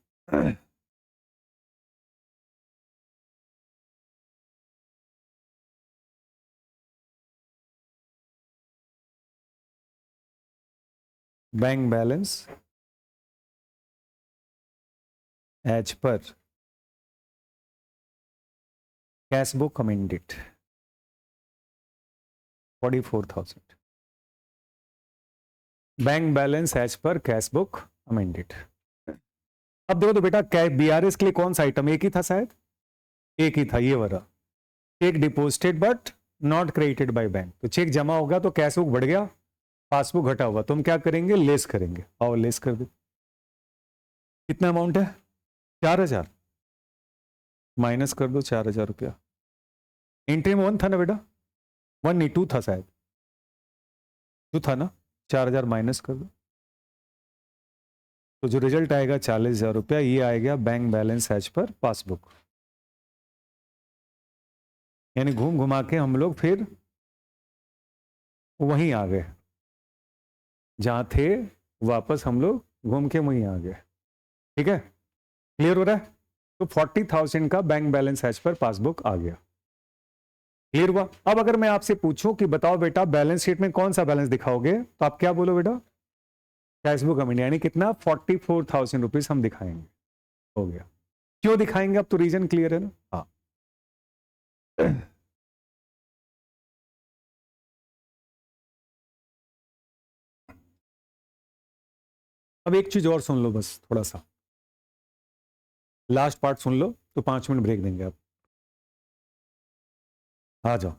Bank balance as per cash book amended 44,000, bank balance as per cash book amended. अब देखो तो बेटा बीआरएस के लिए कौन सा आइटम, एक ही था शायद, एक ही था ये वाला, check deposited but not credited by bank, तो चेक जमा होगा तो कैश बुक बढ़ गया, पासबुक घटा हुआ, तो हम क्या करेंगे, लेस करेंगे, और लेस कर दे, कितना अमाउंट है, 4,000, माइनस कर दो 4,000 रुपया, एंट्री में 1 था ना बेटा, 1 नहीं 2 था शायद, 2 था ना, 4,000 माइनस कर दो, तो जो रिजल्ट आएगा 40,000 रुपया, ये आएगा bank balance as per passbook. यानी घूम घुमा के हम लोग फिर वहीं आ गए जहां थे, वापस हम लोग घूम के वहीं आ गए। ठीक है, क्लियर हो रहा है? तो 40,000 का bank balance as per passbook आ गया, क्लियर हुआ? अब अगर मैं आपसे पूछूं कि बताओ बेटा बैलेंस शीट में कौन सा बैलेंस दिखाओगे, तो आप क्या बोलो बेटा, कैश बुक अमेंड, यानी कितना, 44,000 रुपीज हम दिखाएंगे, हो गया। क्यों दिखाएंगे, अब तो रीजन क्लियर है ना? हाँ। अब एक चीज और सुन लो बस, थोड़ा सा लास्ट पार्ट सुन लो, तो 5 मिनट ब्रेक देंगे। अब आ जाओ।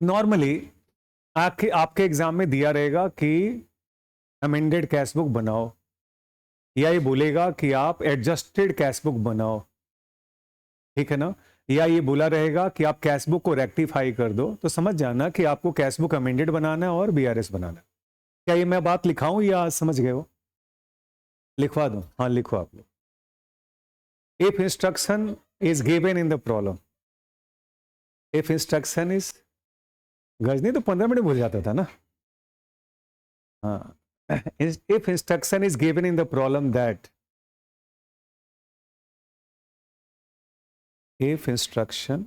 नॉर्मली आपके एग्जाम में दिया रहेगा कि अमेंडेड कैश बुक बनाओ, या ये बोलेगा कि आप एडजस्टेड कैश बुक बनाओ, ठीक है ना, या ये बोला रहेगा कि आप कैश बुक को रेक्टिफाई कर दो, तो समझ जाना कि आपको कैश बुक अमेंडेड बनाना है और बीआरएस बनाना है। क्या ये मैं बात लिखाऊं या समझ गए हो? लिखवा दो, हाँ लिखो आप लोग। If instruction is given in the problem, if instruction is, Ghajini तो 15 मिनट भूल जाता था ना, हाँ। If instruction is given in the problem that, if instruction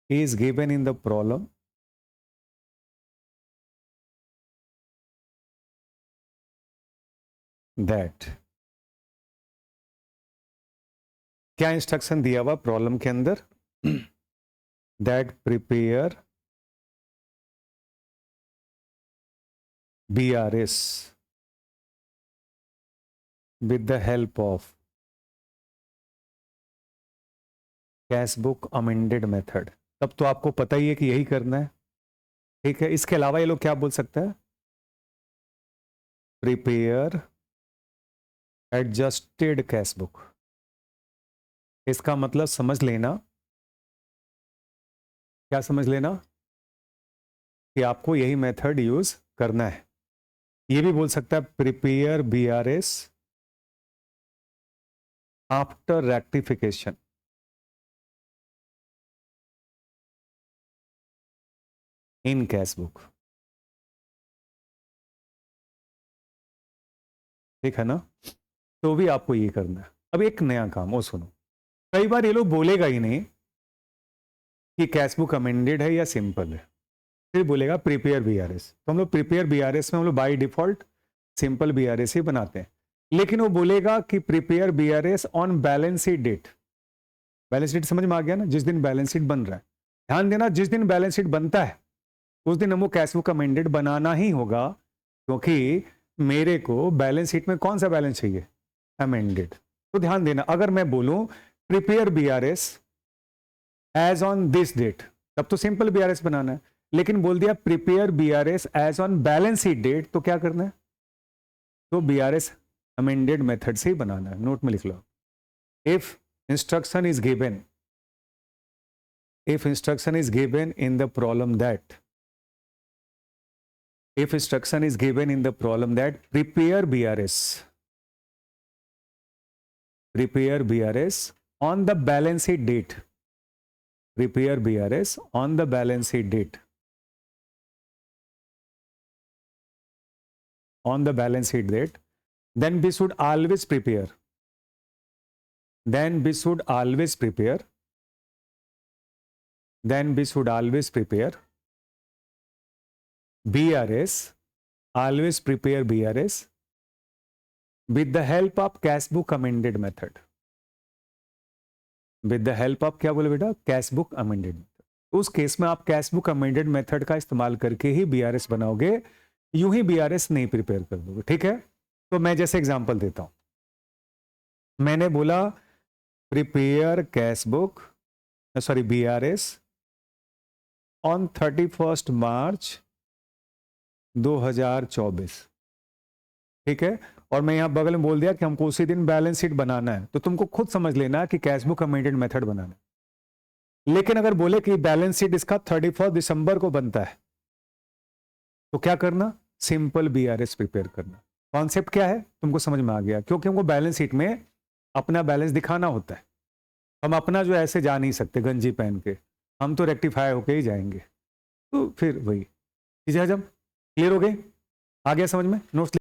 is given in the problem that, क्या इंस्ट्रक्शन दिया हुआ प्रॉब्लम के अंदर, that prepare BRS with the help of cash book amended method, तब तो आपको पता ही है कि यही करना है, ठीक है। इसके अलावा ये लोग क्या बोल सकता है, प्रिपेयर एडजस्टेड कैश बुक, इसका मतलब समझ लेना, क्या समझ लेना, कि आपको यही मेथड यूज करना है। ये भी बोल सकता है प्रिपेयर बीआरएस आफ्टर रेक्टिफिकेशन, इन कैश बुक, ठीक है ना, तो भी आपको ये करना है। अब एक नया काम, वो सुनो, कई बार ये लोग बोलेगा ही नहीं कि कैश बुक अमेंडेड है या सिंपल है, फिर बोलेगा प्रिपेयर बीआरएस। तो हम लोग प्रिपेयर बीआरएस में हम लोग बाय डिफॉल्ट सिंपल बीआरएस ही बनाते हैं, लेकिन वो बोलेगा कि prepare BRS on balance sheet date. Balance sheet समझ में आ गया ना, जिस दिन बैलेंस शीट बन रहा है। ध्यान देना, जिस दिन बैलेंस शीट बनता है उस दिन हमको कैश बुक अमेंडेड बनाना ही होगा, क्योंकि मेरे को बैलेंस शीट में कौन सा बैलेंस चाहिए, अमेंडेड। तो ध्यान देना, अगर मैं बोलूं prepare BRS as on this date, तब तो सिंपल बीआरएस बनाना है, लेकिन बोल दिया prepare BRS as on balance sheet date, तो क्या करना है, तो बीआरएस अमेंडेड मेथड से ही बनाना है। नोट में लिख लो, if instruction is given, if instruction is given in the problem that, if instruction is given in the problem that prepare BRS on the balance sheet date, prepare BRS on the balance sheet date, on the balance sheet date, then we should always prepare, then we should always prepare, then we should always prepare BRS, always prepare BRS with the help of cash book amended method, with the help of, क्या बोले बेटा, cash book amended method. उस case में आप cash book amended method का इस्तेमाल करके ही BRS बनाओगे, यूं ही बीआरएस नहीं प्रिपेयर कर दोगे, ठीक है। तो मैं जैसे एग्जांपल देता हूं, मैंने बोला prepare cash book, sorry BRS on 31 मार्च 2024, ठीक है। और मैं यहां बगल में बोल दिया कि हमको उसी दिन बैलेंस शीट बनाना है, तो तुमको खुद समझ लेना कि कैश बुक अमेंडेड मेथड बनाना है। लेकिन अगर बोले कि बैलेंस शीट इसका 31 दिसंबर को बनता है, तो क्या करना, सिंपल बीआरएस प्रिपेयर करना। कॉन्सेप्ट क्या है तुमको समझ में आ गया, क्योंकि हमको बैलेंस शीट में अपना बैलेंस दिखाना होता है। हम अपना जो ऐसे जा नहीं सकते गंजी पहन के, हम तो रेक्टिफाई होके ही जाएंगे। तो फिर वही चीजें जब क्लियर हो गई, आ गया समझ में, नोट्स